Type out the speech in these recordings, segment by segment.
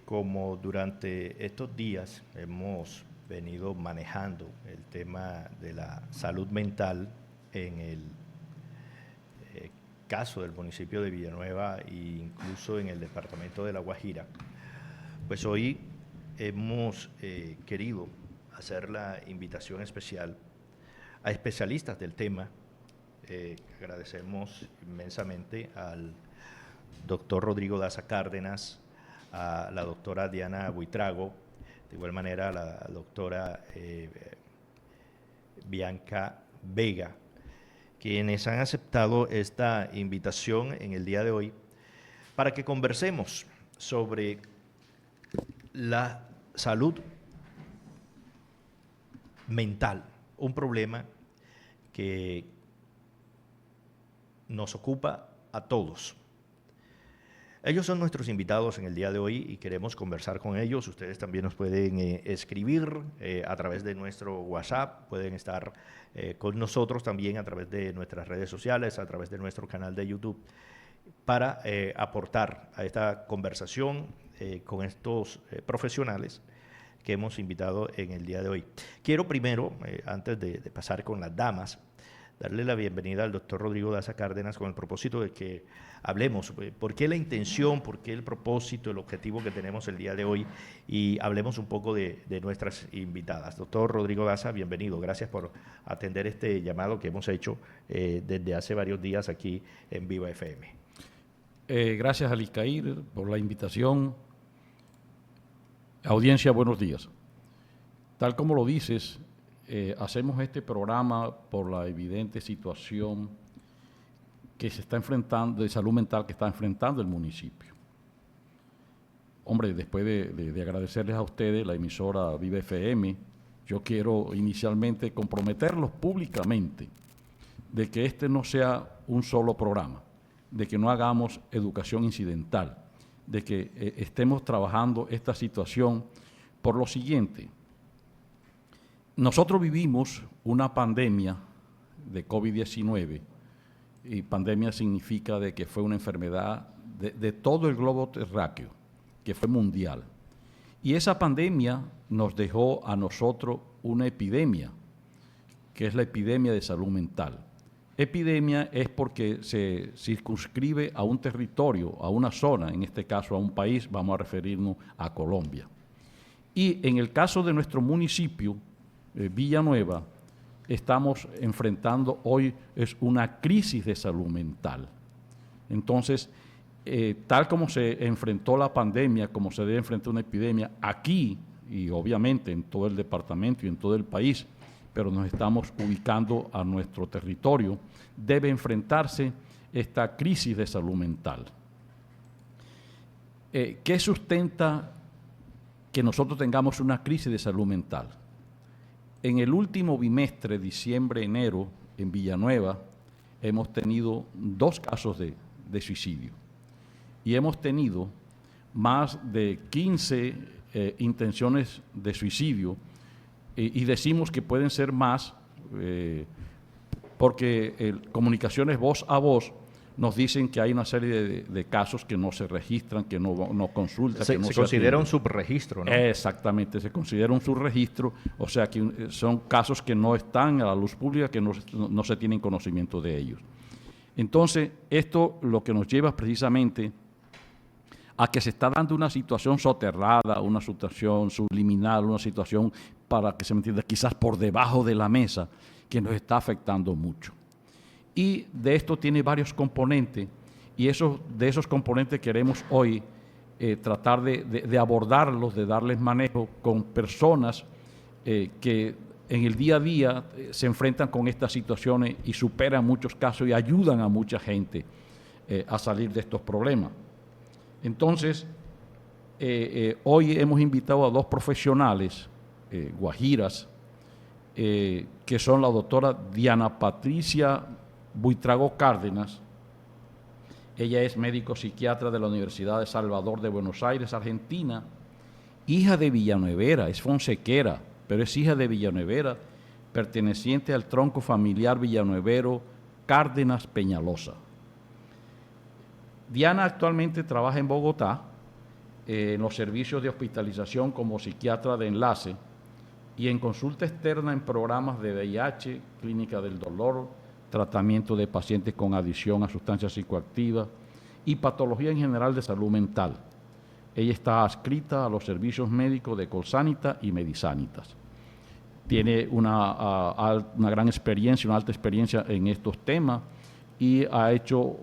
como durante estos días hemos venido manejando el tema de la salud mental en el caso del municipio de Villanueva e incluso en el departamento de La Guajira, pues hoy hemos querido hacer la invitación especial a especialistas del tema. Agradecemos inmensamente al doctor Rodrigo Daza Cárdenas, a la doctora Diana Buitrago, de igual manera a la doctora Bianca Vega, quienes han aceptado esta invitación en el día de hoy para que conversemos sobre la salud mental, un problema que nos ocupa a todos. Ellos son nuestros invitados en el día de hoy y queremos conversar con ellos. Ustedes también nos pueden escribir a través de nuestro WhatsApp, pueden estar con nosotros también a través de nuestras redes sociales, a través de nuestro canal de YouTube, para aportar a esta conversación con estos profesionales que hemos invitado en el día de hoy. Quiero primero, antes de pasar con las damas, darle la bienvenida al doctor Rodrigo Daza Cárdenas con el propósito de que hablemos por qué la intención, por qué el propósito, el objetivo que tenemos el día de hoy y hablemos un poco de nuestras invitadas. Doctor Rodrigo Daza, bienvenido. Gracias por atender este llamado que hemos hecho desde hace varios días aquí en Viva FM. Gracias, Alicair, por la invitación. Audiencia, buenos días. Tal como lo dices, hacemos este programa por la evidente situación que se está enfrentando, de salud mental que está enfrentando el municipio. Hombre, después de agradecerles a ustedes, la emisora Viva FM, yo quiero inicialmente comprometerlos públicamente de que este no sea un solo programa, de que no hagamos educación incidental, de que estemos trabajando esta situación por lo siguiente. Nosotros vivimos una pandemia de COVID-19, y pandemia significa de que fue una enfermedad de todo el globo terráqueo, que fue mundial. Y esa pandemia nos dejó a nosotros una epidemia, que es la epidemia de salud mental. Epidemia es porque se circunscribe a un territorio, a una zona, en este caso a un país, vamos a referirnos a Colombia. Y en el caso de nuestro municipio, Villanueva, estamos enfrentando hoy es una crisis de salud mental. Entonces, tal como se enfrentó la pandemia, como se debe enfrentar una epidemia aquí y obviamente en todo el departamento y en todo el país, pero nos estamos ubicando a nuestro territorio, debe enfrentarse esta crisis de salud mental. ¿Qué sustenta que nosotros tengamos una crisis de salud mental? En el último bimestre, diciembre-enero, en Villanueva, hemos tenido 2 casos de suicidio y hemos tenido más de 15 intenciones de suicidio y decimos que pueden ser más porque comunicaciones voz a voz nos dicen que hay una serie de casos que no se registran, que no consultan. Se considera un subregistro, ¿no? Exactamente, se considera un subregistro, o sea que son casos que no están a la luz pública, que no se tienen conocimiento de ellos. Entonces, esto lo que nos lleva precisamente a que se está dando una situación soterrada, una situación subliminal, una situación, para que se me entienda, quizás por debajo de la mesa, que nos está afectando mucho. Y de esto tiene varios componentes, y de esos componentes queremos hoy tratar de abordarlos, de darles manejo con personas que en el día a día se enfrentan con estas situaciones y superan muchos casos y ayudan a mucha gente a salir de estos problemas. Entonces, hoy hemos invitado a 2 profesionales guajiras, que son la doctora Diana Patricia Buitrago Cárdenas. Ella es médico psiquiatra de la Universidad de Salvador de Buenos Aires, Argentina, hija de villanuevera, es fonsequera, pero es hija de villanuevera, perteneciente al tronco familiar villanuevero Cárdenas Peñalosa. Diana actualmente trabaja en Bogotá, en los servicios de hospitalización como psiquiatra de enlace y en consulta externa en programas de VIH, clínica del dolor, tratamiento de pacientes con adicción a sustancias psicoactivas y patología en general de salud mental. Ella está adscrita a los servicios médicos de Colsanita y Medisanitas. Tiene una gran experiencia, una alta experiencia en estos temas y ha hecho,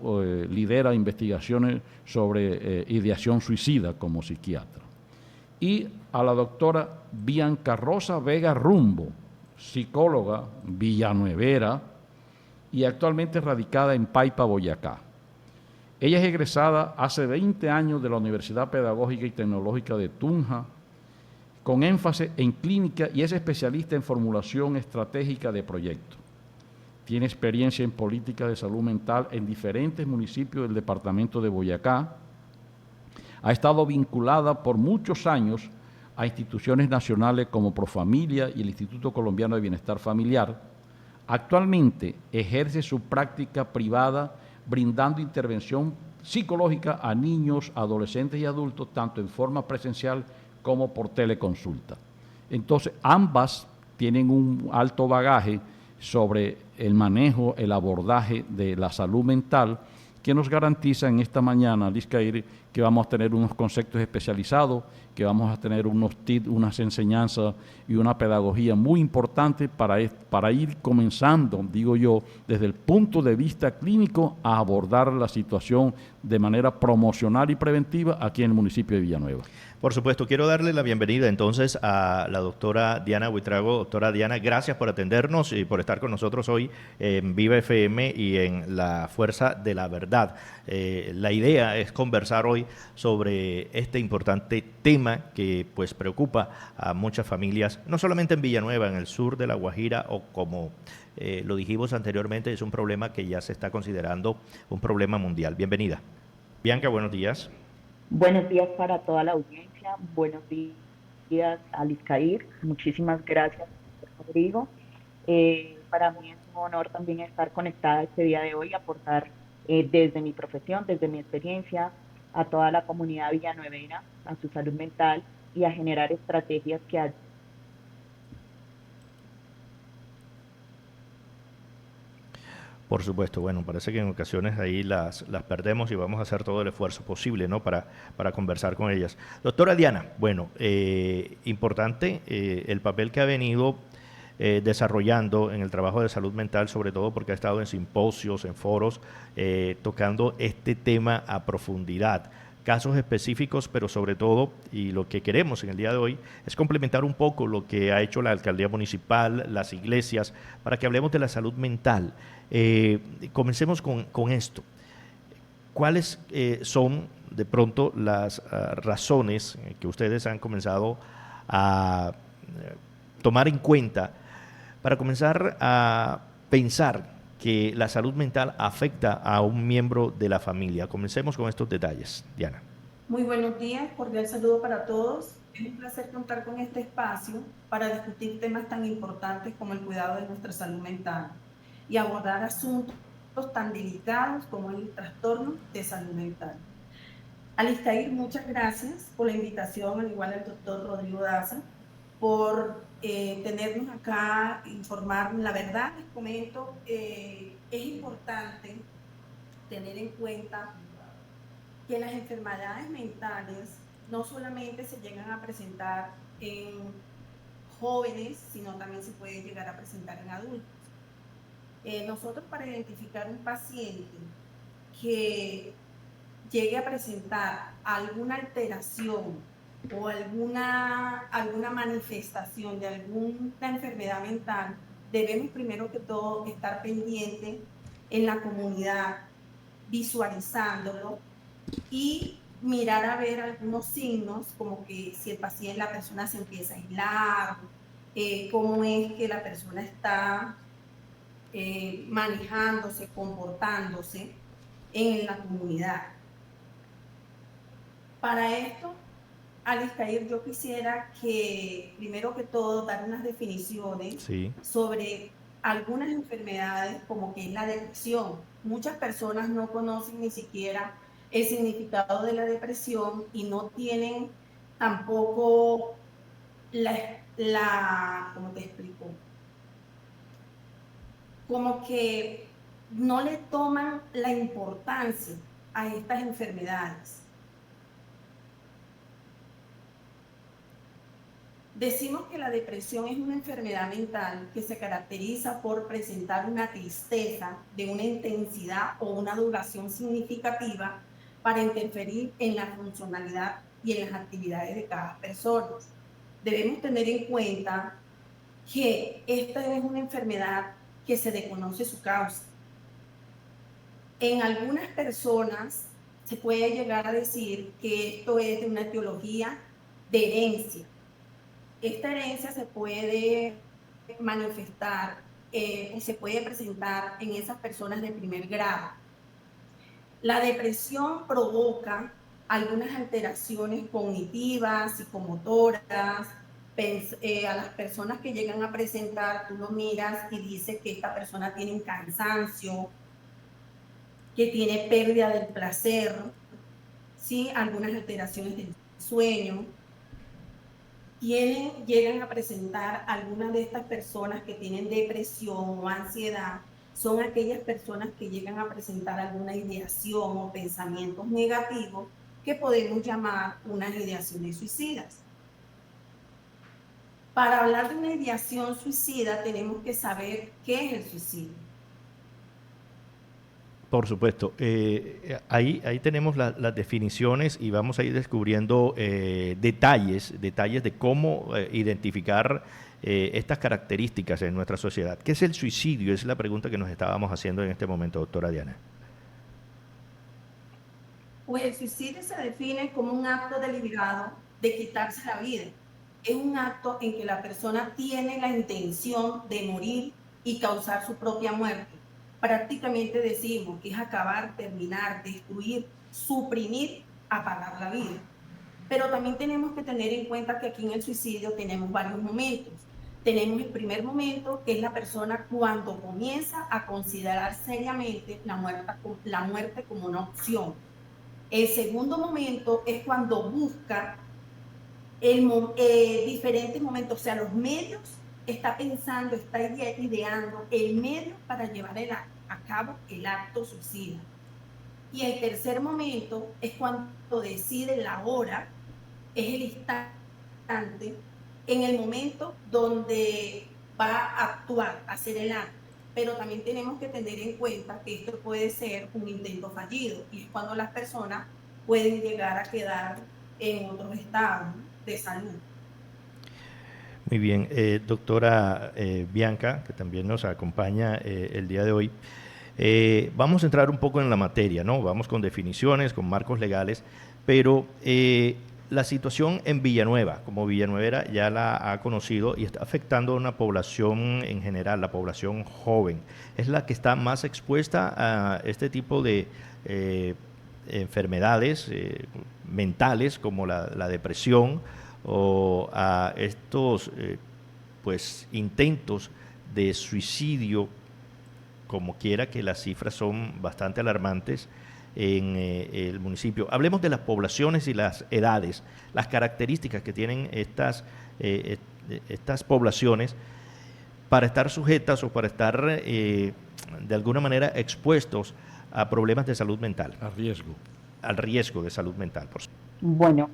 lidera investigaciones sobre ideación suicida como psiquiatra. Y a la doctora Bianca Rosa Vega Rumbo, psicóloga villanuevera y actualmente radicada en Paipa, Boyacá. Ella es egresada hace 20 años de la Universidad Pedagógica y Tecnológica de Tunja, con énfasis en clínica y es especialista en formulación estratégica de proyectos. Tiene experiencia en política de salud mental en diferentes municipios del departamento de Boyacá. Ha estado vinculada por muchos años a instituciones nacionales como Profamilia y el Instituto Colombiano de Bienestar Familiar. Actualmente ejerce su práctica privada brindando intervención psicológica a niños, adolescentes y adultos, tanto en forma presencial como por teleconsulta. Entonces, ambas tienen un alto bagaje sobre el manejo, el abordaje de la salud mental, que nos garantiza en esta mañana, Liz Caire, que vamos a tener unos conceptos especializados, que vamos a tener unos tips, unas enseñanzas y una pedagogía muy importante para ir comenzando, digo yo, desde el punto de vista clínico a abordar la situación de manera promocional y preventiva aquí en el municipio de Villanueva. Por supuesto, quiero darle la bienvenida entonces a la doctora Diana Buitrago. Doctora Diana, gracias por atendernos y por estar con nosotros hoy en Viva FM y en La Fuerza de la Verdad. La idea es conversar hoy sobre este importante tema que pues preocupa a muchas familias, no solamente en Villanueva, en el sur de La Guajira, o como lo dijimos anteriormente, es un problema que ya se está considerando un problema mundial. Bienvenida. Bianca, buenos días. Buenos días para toda la audiencia, buenos días a Lizcair, muchísimas gracias, Rodrigo. Para mí es un honor también estar conectada este día de hoy, aportar desde mi profesión, desde mi experiencia, a toda la comunidad villanuevera, a su salud mental y a generar estrategias que Por supuesto, bueno, parece que en ocasiones ahí las perdemos y vamos a hacer todo el esfuerzo posible, ¿no? Para conversar con ellas. Doctora Diana, bueno, importante el papel que ha venido desarrollando en el trabajo de salud mental, sobre todo porque ha estado en simposios, en foros, tocando este tema a profundidad. Casos específicos, pero sobre todo, y lo que queremos en el día de hoy, es complementar un poco lo que ha hecho la alcaldía municipal, las iglesias, para que hablemos de la salud mental. Comencemos con esto. ¿Cuáles son de pronto las razones que ustedes han comenzado a tomar en cuenta para comenzar a pensar que la salud mental afecta a un miembro de la familia? Comencemos con estos detalles, Diana. Muy buenos días, cordial saludo para todos. Es un placer contar con este espacio para discutir temas tan importantes como el cuidado de nuestra salud mental y abordar asuntos tan delicados como el trastorno de salud mental. Alistair, muchas gracias por la invitación, al igual al doctor Rodrigo Daza, por tenernos acá, informarnos. La verdad, les comento, es importante tener en cuenta que las enfermedades mentales no solamente se llegan a presentar en jóvenes, sino también se puede llegar a presentar en adultos. Nosotros, para identificar un paciente que llegue a presentar alguna alteración o alguna manifestación de alguna enfermedad mental, debemos primero que todo estar pendientes en la comunidad, visualizándolo y mirar a ver algunos signos, como que si el paciente, la persona se empieza a aislar, cómo es que la persona está manejándose, comportándose en la comunidad. Para esto, Alistair, yo quisiera que, primero que todo, dar unas definiciones sobre algunas enfermedades, como que es la depresión. Muchas personas no conocen ni siquiera el significado de la depresión y no tienen tampoco ¿cómo te explico? Como que no le toman la importancia a estas enfermedades. Decimos que la depresión es una enfermedad mental que se caracteriza por presentar una tristeza de una intensidad o una duración significativa para interferir en la funcionalidad y en las actividades de cada persona. Debemos tener en cuenta que esta es una enfermedad que se desconoce su causa. En algunas personas se puede llegar a decir que esto es de una etiología de herencia. Esta herencia se puede manifestar y se puede presentar en esas personas de primer grado. La depresión provoca algunas alteraciones cognitivas, psicomotoras. A las personas que llegan a presentar, tú lo miras y dices que esta persona tiene un cansancio, que tiene pérdida del placer, ¿sí? Algunas alteraciones del sueño. Llegan a presentar algunas de estas personas que tienen depresión o ansiedad, son aquellas personas que llegan a presentar alguna ideación o pensamientos negativos que podemos llamar unas ideaciones suicidas. Para hablar de una ideación suicida tenemos que saber qué es el suicidio. Por supuesto. Ahí tenemos las definiciones y vamos a ir descubriendo detalles de cómo identificar estas características en nuestra sociedad. ¿Qué es el suicidio? Es la pregunta que nos estábamos haciendo en este momento, doctora Diana. Pues el suicidio se define como un acto deliberado de quitarse la vida. Es un acto en que la persona tiene la intención de morir y causar su propia muerte. Prácticamente decimos que es acabar, terminar, destruir, suprimir, apagar la vida. Pero también tenemos que tener en cuenta que aquí en el suicidio tenemos varios momentos. Tenemos el primer momento, que es la persona cuando comienza a considerar seriamente la muerte como una opción. El segundo momento es cuando busca diferentes momentos, o sea, los medios, está pensando, está ideando el medio para llevar a cabo el acto suicida. Y el tercer momento es cuando decide la hora, es el instante, en el momento donde va a actuar, a hacer el acto. Pero también tenemos que tener en cuenta que esto puede ser un intento fallido y es cuando las personas pueden llegar a quedar en otros estados de salud. Muy bien, doctora Bianca, que también nos acompaña el día de hoy. Vamos a entrar un poco en la materia, ¿no? Vamos con definiciones, con marcos legales, pero la situación en Villanueva, como villanuevera ya la ha conocido y está afectando a una población en general, la población joven. Es la que está más expuesta a este tipo de enfermedades mentales como la depresión o a estos pues intentos de suicidio, como quiera que las cifras son bastante alarmantes en el municipio. Hablemos de las poblaciones y las edades, las características que tienen estas poblaciones para estar sujetas o para estar de alguna manera expuestos a problemas de salud mental. Al riesgo de salud mental, por supuesto. Bueno,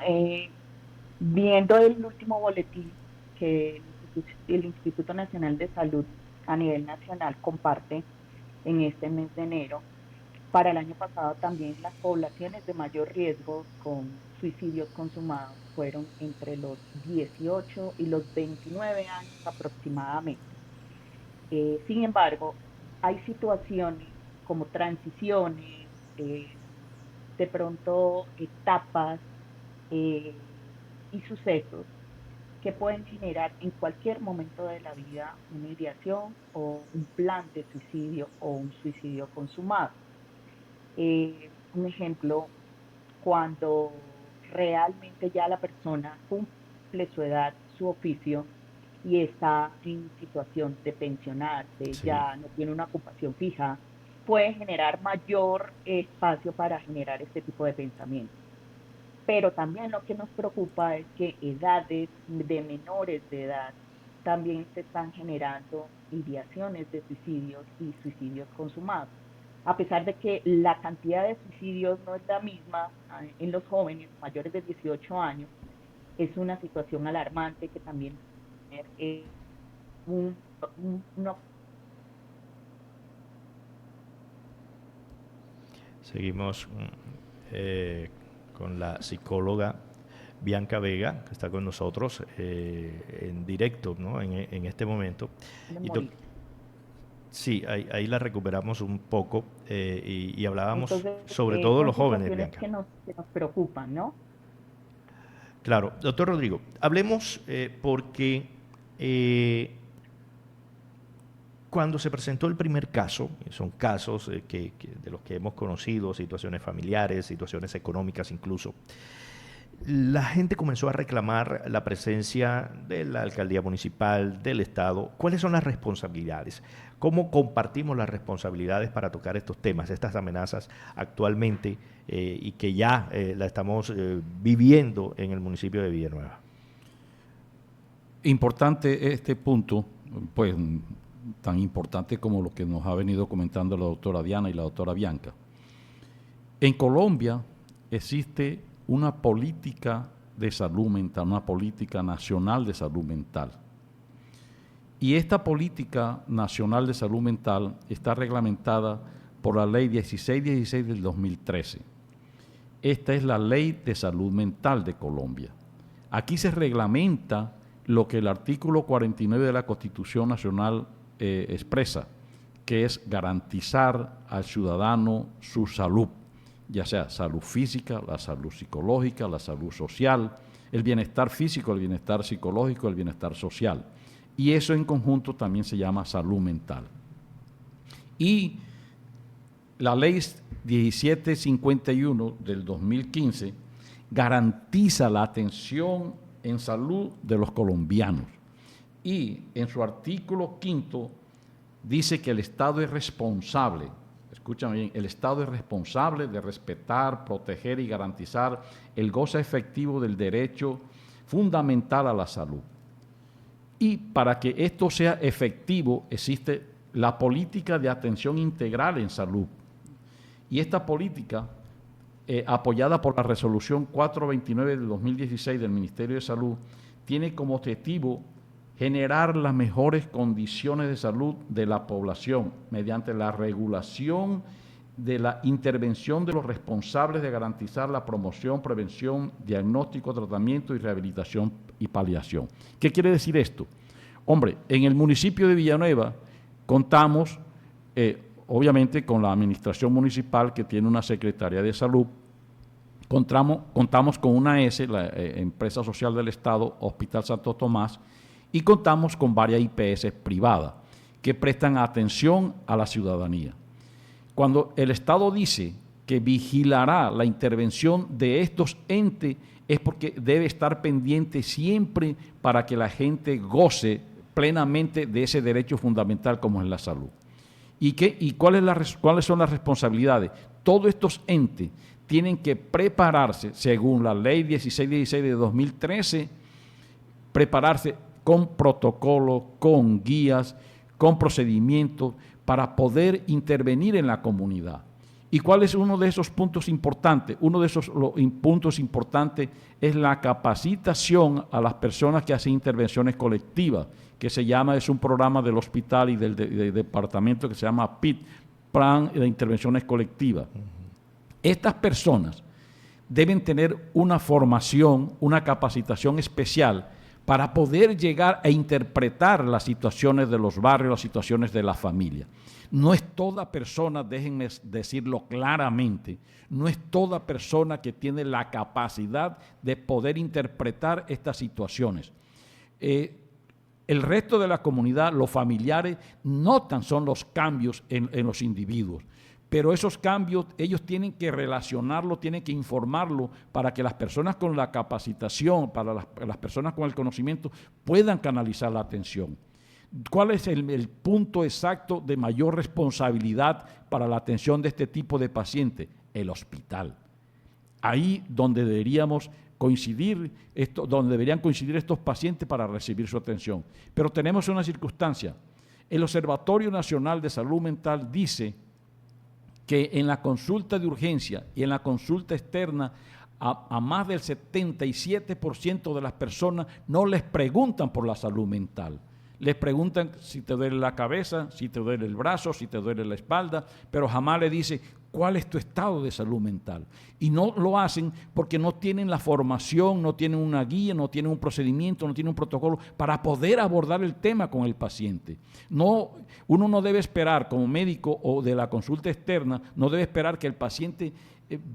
viendo el último boletín que el Instituto Nacional de Salud a nivel nacional comparte en este mes de enero, para el año pasado también las poblaciones de mayor riesgo con suicidios consumados fueron entre los 18 y los 29 años aproximadamente. Sin embargo, hay situaciones como transiciones, de pronto etapas eh, y sucesos que pueden generar en cualquier momento de la vida una ideación o un plan de suicidio o un suicidio consumado. Un ejemplo, cuando realmente ya la persona cumple su edad, su oficio y está en situación de pensionarse, Sí. ya no tiene una ocupación fija, puede generar mayor espacio para generar este tipo de pensamientos. Pero también lo que nos preocupa es que edades de menores de edad también se están generando ideaciones de suicidios y suicidios consumados. A pesar de que la cantidad de suicidios no es la misma en los jóvenes mayores de 18 años, es una situación alarmante que también un, una. Seguimos con la psicóloga Bianca Vega, que está con nosotros en directo, ¿no? en este momento. Sí, ahí la recuperamos un poco y hablábamos. Entonces, sobre todo los jóvenes, Bianca. Que nos preocupan, ¿no? Claro. Doctor Rodrigo, hablemos porque cuando se presentó el primer caso, son casos de los que hemos conocido, situaciones familiares, situaciones económicas incluso, la gente comenzó a reclamar la presencia de la alcaldía municipal, del Estado. ¿Cuáles son las responsabilidades? ¿Cómo compartimos las responsabilidades para tocar estos temas, estas amenazas actualmente y que ya la estamos viviendo en el municipio de Villanueva? Importante este punto, pues tan importante como lo que nos ha venido comentando la doctora Diana y la doctora Bianca. En Colombia existe una política de salud mental, una política nacional de salud mental. Y esta política nacional de salud mental está reglamentada por la ley 1616 del 2013. Esta es la ley de salud mental de Colombia. Aquí se reglamenta lo que el artículo 49 de la Constitución Nacional expresa, que es garantizar al ciudadano su salud, ya sea salud física, la salud psicológica, la salud social, el bienestar físico, el bienestar psicológico, el bienestar social. Y eso en conjunto también se llama salud mental. Y la ley 1751 del 2015 garantiza la atención en salud de los colombianos. Y en su artículo 5 dice que el Estado es responsable, escúchame bien, el Estado es responsable de respetar, proteger y garantizar el goce efectivo del derecho fundamental a la salud. Y para que esto sea efectivo existe la política de atención integral en salud. Y esta política, apoyada por la resolución 429 del 2016 del Ministerio de Salud, tiene como objetivo generar las mejores condiciones de salud de la población mediante la regulación de la intervención de los responsables de garantizar la promoción, prevención, diagnóstico, tratamiento y rehabilitación y paliación. ¿Qué quiere decir esto? Hombre, en el municipio de Villanueva contamos, obviamente, con la administración municipal que tiene una Secretaría de Salud. Contamos con una ESE, la Empresa Social del Estado, Hospital Santo Tomás, y contamos con varias IPS privadas que prestan atención a la ciudadanía. Cuando el Estado dice que vigilará la intervención de estos entes, es porque debe estar pendiente siempre para que la gente goce plenamente de ese derecho fundamental como es la salud. ¿Y cuáles son las responsabilidades? Todos estos entes tienen que prepararse, según la ley 1616 de 2013, prepararse con protocolos, con guías, con procedimientos para poder intervenir en la comunidad. ¿Y cuál es uno de esos puntos importantes? Uno de esos puntos importantes es la capacitación a las personas que hacen intervenciones colectivas, que es un programa del hospital y del departamento que se llama PIT, Plan de Intervenciones Colectivas. Estas personas deben tener una formación, una capacitación especial para poder llegar a interpretar las situaciones de los barrios, las situaciones de la familia. No es toda persona, déjenme decirlo claramente, no es toda persona que tiene la capacidad de poder interpretar estas situaciones. El resto de la comunidad, los familiares, notan son los cambios en los individuos. Pero esos cambios ellos tienen que relacionarlo, tienen que informarlo para que las personas con la capacitación, para las personas con el conocimiento puedan canalizar la atención. ¿Cuál es el punto exacto de mayor responsabilidad para la atención de este tipo de paciente? El hospital. Ahí donde deberíamos donde deberían coincidir estos pacientes para recibir su atención. Pero tenemos una circunstancia. El Observatorio Nacional de Salud Mental dice que en la consulta de urgencia y en la consulta externa a más del 77% de las personas no les preguntan por la salud mental. Les preguntan si te duele la cabeza, si te duele el brazo, si te duele la espalda, pero jamás le dice cuál es tu estado de salud mental. Y no lo hacen porque no tienen la formación, no tienen una guía, no tienen un procedimiento, no tienen un protocolo para poder abordar el tema con el paciente. Uno no debe esperar, como médico o de la consulta externa, no debe esperar que el paciente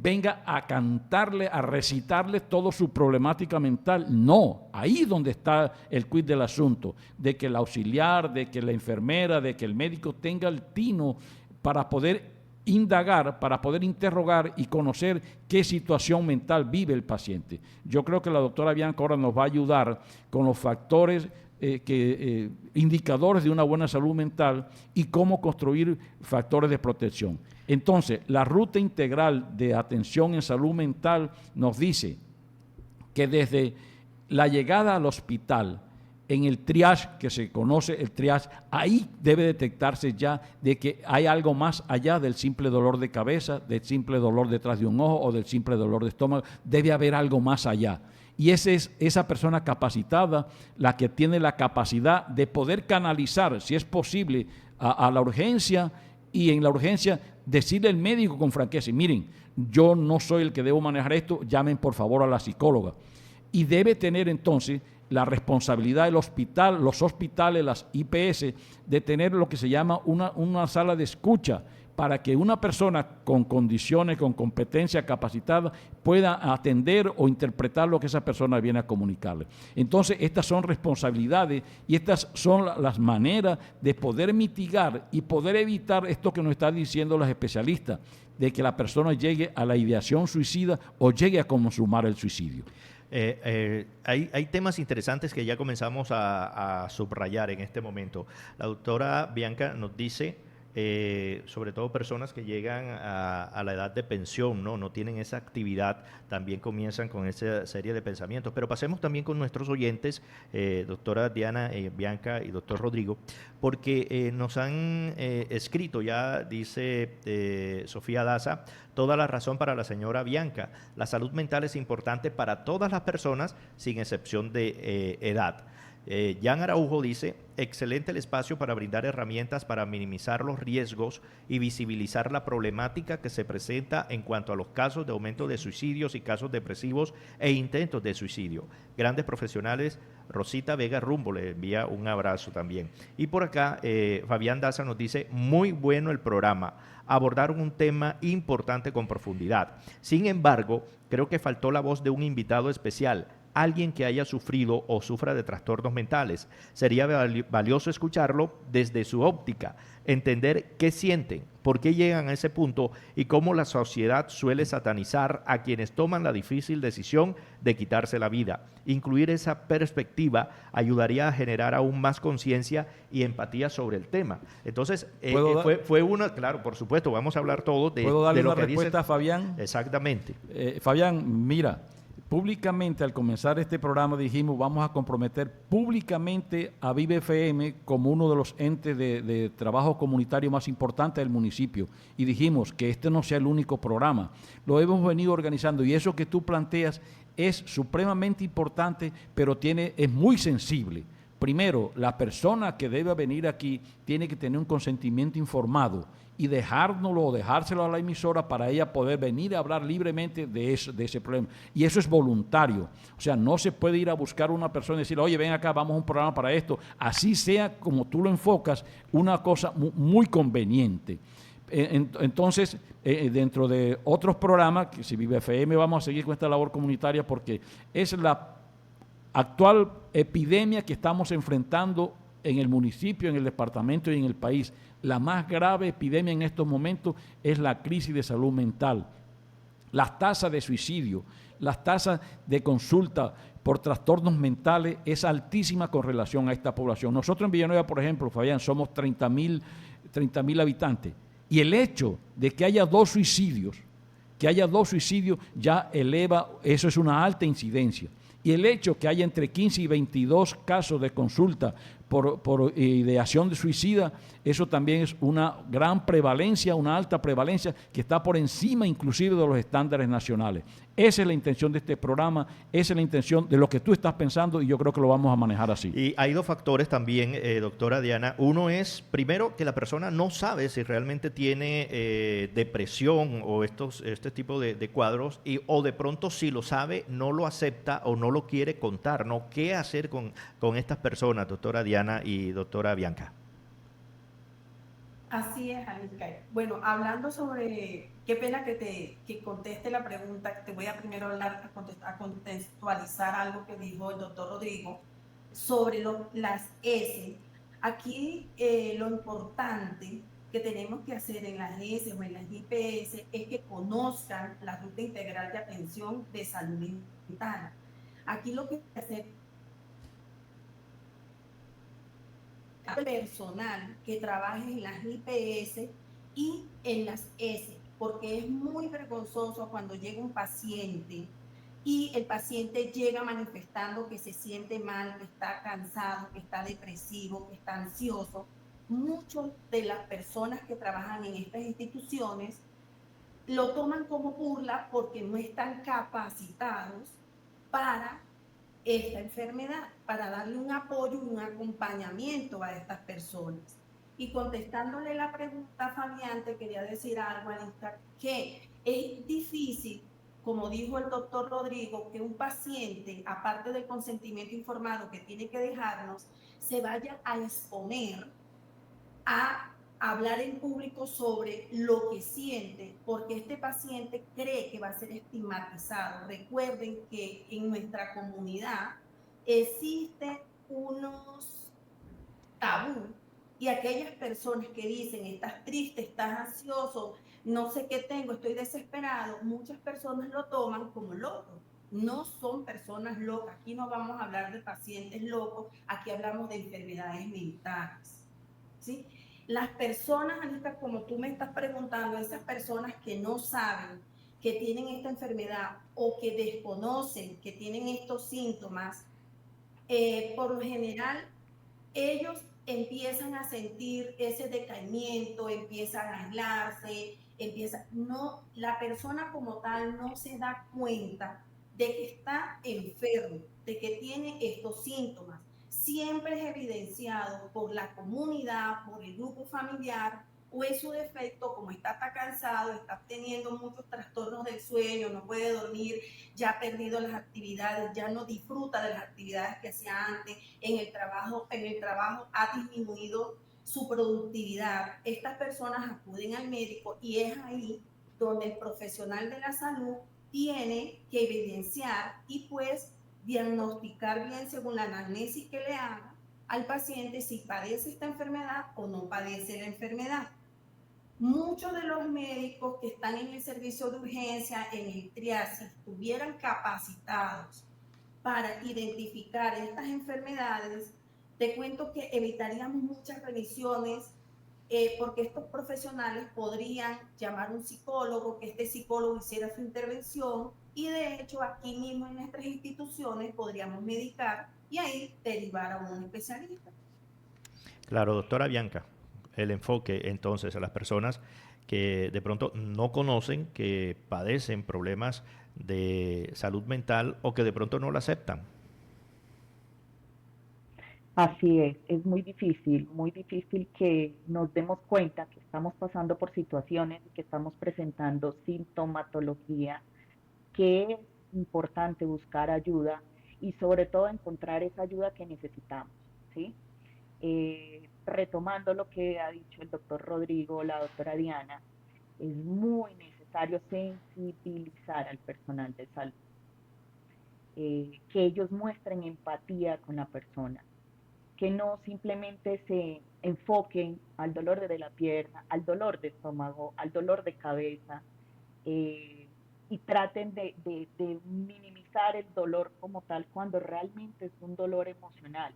venga a cantarle, a recitarle toda su problemática mental. No, ahí donde está el quid del asunto, de que el auxiliar, de que la enfermera, de que el médico tenga el tino para poder indagar, para poder interrogar y conocer qué situación mental vive el paciente. Yo creo que la doctora Bianca ahora nos va a ayudar con los factores indicadores de una buena salud mental y cómo construir factores de protección. Entonces, la ruta integral de atención en salud mental nos dice que desde la llegada al hospital, en el triage, que se conoce el triage, ahí debe detectarse ya de que hay algo más allá del simple dolor de cabeza, del simple dolor detrás de un ojo o del simple dolor de estómago. Debe haber algo más allá. Y esa es esa persona capacitada la que tiene la capacidad de poder canalizar, si es posible, a la urgencia, y en la urgencia decirle al médico con franqueza: miren, yo no soy el que debo manejar esto, llamen por favor a la psicóloga. Y debe tener entonces la responsabilidad del hospital, los hospitales, las IPS, de tener lo que se llama una sala de escucha, para que una persona con condiciones, con competencia capacitada, pueda atender o interpretar lo que esa persona viene a comunicarle. Entonces, estas son responsabilidades y estas son las maneras de poder mitigar y poder evitar esto que nos están diciendo los especialistas, de que la persona llegue a la ideación suicida o llegue a consumar el suicidio. Hay temas interesantes que ya comenzamos a subrayar en este momento. La doctora Bianca nos dice, sobre todo personas que llegan a la edad de pensión, no tienen esa actividad, también comienzan con esa serie de pensamientos. Pero pasemos también con nuestros oyentes, doctora Diana, Bianca y doctor Rodrigo, porque nos han escrito, ya dice Sofía Daza, toda la razón para la señora Bianca. La salud mental es importante para todas las personas, sin excepción de edad. Jan Araujo dice: excelente el espacio para brindar herramientas para minimizar los riesgos y visibilizar la problemática que se presenta en cuanto a los casos de aumento de suicidios y casos depresivos e intentos de suicidio. Grandes profesionales. Rosita Vega Rumbo le envía un abrazo también. Y por acá Fabián Daza nos dice: muy bueno el programa, abordaron un tema importante con profundidad. Sin embargo, creo que faltó la voz de un invitado especial, alguien que haya sufrido o sufra de trastornos mentales. Sería valioso escucharlo desde su óptica, entender qué sienten, por qué llegan a ese punto y cómo la sociedad suele satanizar a quienes toman la difícil decisión de quitarse la vida. Incluir esa perspectiva ayudaría a generar aún más conciencia y empatía sobre el tema. Entonces, fue una, claro, por supuesto, vamos a hablar todo de, ¿puedo darle de lo una que respuesta dice? a Fabián? Exactamente. Fabián, mira, públicamente al comenzar este programa dijimos: vamos a comprometer públicamente a Vive FM como uno de los entes de trabajo comunitario más importantes del municipio, y dijimos que este no sea el único programa. Lo hemos venido organizando y eso que tú planteas es supremamente importante, pero es muy sensible. Primero, la persona que debe venir aquí tiene que tener un consentimiento informado y dejárnoslo o dejárselo a la emisora para ella poder venir a hablar libremente de ese problema. Y eso es voluntario. O sea, no se puede ir a buscar a una persona y decirle: oye, ven acá, vamos a un programa para esto. Así sea como tú lo enfocas, una cosa muy conveniente. Entonces, dentro de otros programas, que si Vive FM vamos a seguir con esta labor comunitaria porque es la actual epidemia que estamos enfrentando en el municipio, en el departamento y en el país. La más grave epidemia en estos momentos es la crisis de salud mental. Las tasas de suicidio, las tasas de consulta por trastornos mentales es altísima con relación a esta población. Nosotros en Villanueva, por ejemplo, Fabián, somos 30.000 habitantes. Y el hecho de que haya dos suicidios ya eleva, eso es una alta incidencia. Y el hecho que haya entre 15 y 22 casos de consulta por ideación de suicida, eso también es una gran prevalencia, una alta prevalencia que está por encima inclusive de los estándares nacionales. Esa es la intención de este programa, esa es la intención de lo que tú estás pensando y yo creo que lo vamos a manejar así. Y hay dos factores también, doctora Diana. Uno es, primero, que la persona no sabe si realmente tiene depresión o este tipo de cuadros, o de pronto si lo sabe, no lo acepta o no lo quiere contar, ¿no? ¿Qué hacer con estas personas, doctora Diana y doctora Bianca? Así es, Alicia. Bueno, hablando sobre, qué pena que conteste la pregunta, te voy a primero hablar, a contextualizar algo que dijo el doctor Rodrigo sobre las S. Aquí lo importante que tenemos que hacer en las S o en las IPS es que conozcan la ruta integral de atención de salud mental. Aquí lo que hay que hacer personal que trabaje en las IPS y en las S, porque es muy vergonzoso cuando llega un paciente y el paciente llega manifestando que se siente mal, que está cansado, que está depresivo, que está ansioso. Muchas de las personas que trabajan en estas instituciones lo toman como burla porque no están capacitados para esta enfermedad, para darle un apoyo y un acompañamiento a estas personas. Y contestándole la pregunta, Fabián, te quería decir algo, Anita, que es difícil, como dijo el doctor Rodrigo, que un paciente, aparte del consentimiento informado que tiene que dejarnos, se vaya a exponer a hablar en público sobre lo que siente, porque este paciente cree que va a ser estigmatizado. Recuerden que en nuestra comunidad existen unos tabú y aquellas personas que dicen, estás triste, estás ansioso, no sé qué tengo, estoy desesperado, muchas personas lo toman como loco. No son personas locas. Aquí no vamos a hablar de pacientes locos, aquí hablamos de enfermedades mentales. ¿Sí? Las personas, Anita, como tú me estás preguntando, esas personas que no saben que tienen esta enfermedad o que desconocen que tienen estos síntomas, por lo general, ellos empiezan a sentir ese decaimiento, empiezan a aislarse, no, la persona como tal no se da cuenta de que está enfermo, de que tiene estos síntomas. Siempre es evidenciado por la comunidad, por el grupo familiar, o es su defecto, como está cansado, está teniendo muchos trastornos del sueño, no puede dormir, ya ha perdido las actividades, ya no disfruta de las actividades que hacía antes, en el trabajo ha disminuido su productividad. Estas personas acuden al médico y es ahí donde el profesional de la salud tiene que evidenciar y pues diagnosticar bien según la anamnesis que le haga al paciente si padece esta enfermedad o no padece la enfermedad. Muchos de los médicos que están en el servicio de urgencia, en el triage, si estuvieran capacitados para identificar estas enfermedades, te cuento que evitaríamos muchas revisiones porque estos profesionales podrían llamar a un psicólogo, que este psicólogo hiciera su intervención y de hecho aquí mismo en nuestras instituciones podríamos medicar y ahí derivar a un especialista. Claro, doctora Bianca, el enfoque entonces a las personas que de pronto no conocen que padecen problemas de salud mental o que de pronto no la aceptan. Así es muy difícil que nos demos cuenta que estamos pasando por situaciones y que estamos presentando sintomatología, que es importante buscar ayuda y sobre todo encontrar esa ayuda que necesitamos, ¿sí? Retomando lo que ha dicho el doctor Rodrigo, la doctora Diana, es muy necesario sensibilizar al personal de salud, que ellos muestren empatía con la persona, que no simplemente se enfoquen al dolor de la pierna, al dolor de estómago, al dolor de cabeza, eh, y traten de minimizar el dolor como tal cuando realmente es un dolor emocional.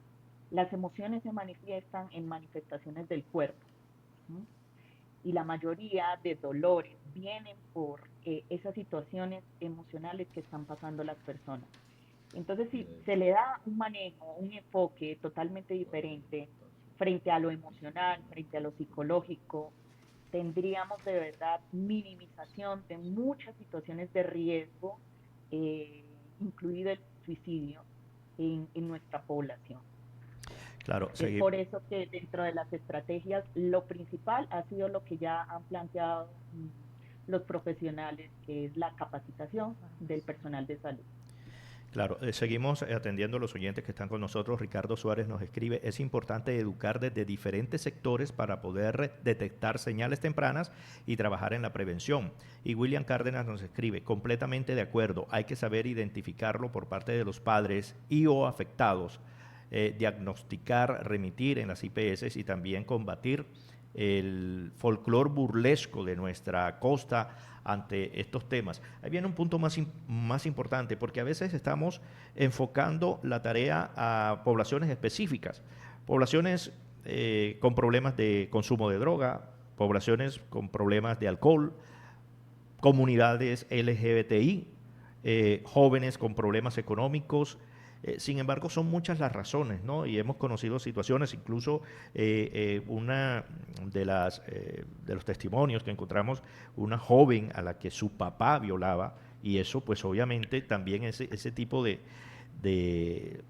Las emociones se manifiestan en manifestaciones del cuerpo, ¿sí? Y la mayoría de dolores vienen por esas situaciones emocionales que están pasando las personas. Entonces, si se le da un manejo, un enfoque totalmente diferente frente a lo emocional, frente a lo psicológico, tendríamos de verdad minimización de muchas situaciones de riesgo, incluido el suicidio, en nuestra población. Claro, Es por eso que dentro de las estrategias lo principal ha sido lo que ya han planteado los profesionales, que es la capacitación del personal de salud. Claro, seguimos atendiendo a los oyentes que están con nosotros. Ricardo Suárez nos escribe: es importante educar desde diferentes sectores para poder detectar señales tempranas y trabajar en la prevención. Y William Cárdenas nos escribe: completamente de acuerdo, hay que saber identificarlo por parte de los padres y o afectados, diagnosticar, remitir en las IPS y también combatir el folclore burlesco de nuestra costa ante estos temas. Ahí viene un punto más importante, porque a veces estamos enfocando la tarea a poblaciones específicas, poblaciones con problemas de consumo de droga, poblaciones con problemas de alcohol, comunidades LGBTI, jóvenes con problemas económicos. Sin embargo, son muchas las razones, ¿no? Y hemos conocido situaciones, incluso una de los testimonios que encontramos, una joven a la que su papá violaba, y eso, pues obviamente, también ese tipo de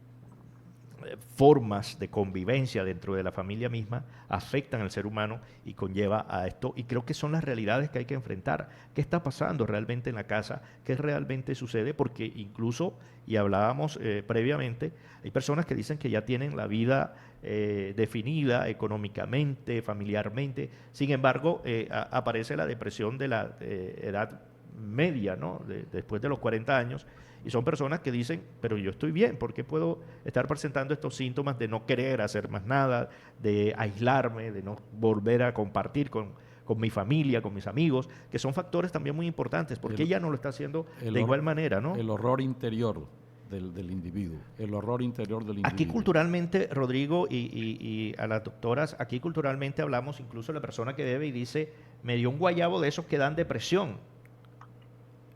formas de convivencia dentro de la familia misma afectan al ser humano y conlleva a esto, y creo que son las realidades que hay que enfrentar. ¿Qué está pasando realmente en la casa? ¿Qué realmente sucede? Porque incluso, y hablábamos previamente, hay personas que dicen que ya tienen la vida definida económicamente, familiarmente. Sin embargo, aparece la depresión de la edad media, ¿no? Después de los 40 años, y son personas que dicen, pero yo estoy bien, ¿por qué puedo estar presentando estos síntomas de no querer hacer más nada, de aislarme, de no volver a compartir con mi familia, con mis amigos, que son factores también muy importantes, porque ella no lo está haciendo de igual manera, ¿no? El horror interior del individuo, el horror interior del individuo. Aquí culturalmente, Rodrigo, y a las doctoras, aquí culturalmente hablamos incluso de la persona que bebe y dice, me dio un guayabo de esos que dan depresión.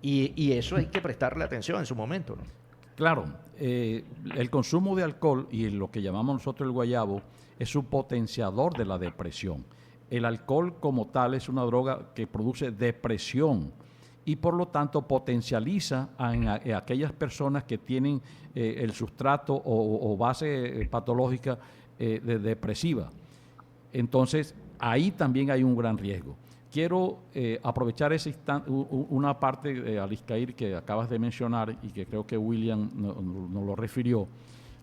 Y eso hay que prestarle atención en su momento, ¿no? Claro, el consumo de alcohol y lo que llamamos nosotros el guayabo es un potenciador de la depresión. El alcohol como tal es una droga que produce depresión y por lo tanto potencializa en aquellas personas que tienen el sustrato o base patológica depresiva. Entonces, ahí también hay un gran riesgo. Quiero aprovechar ese instante, una parte, Aliscair, que acabas de mencionar y que creo que William nos lo refirió,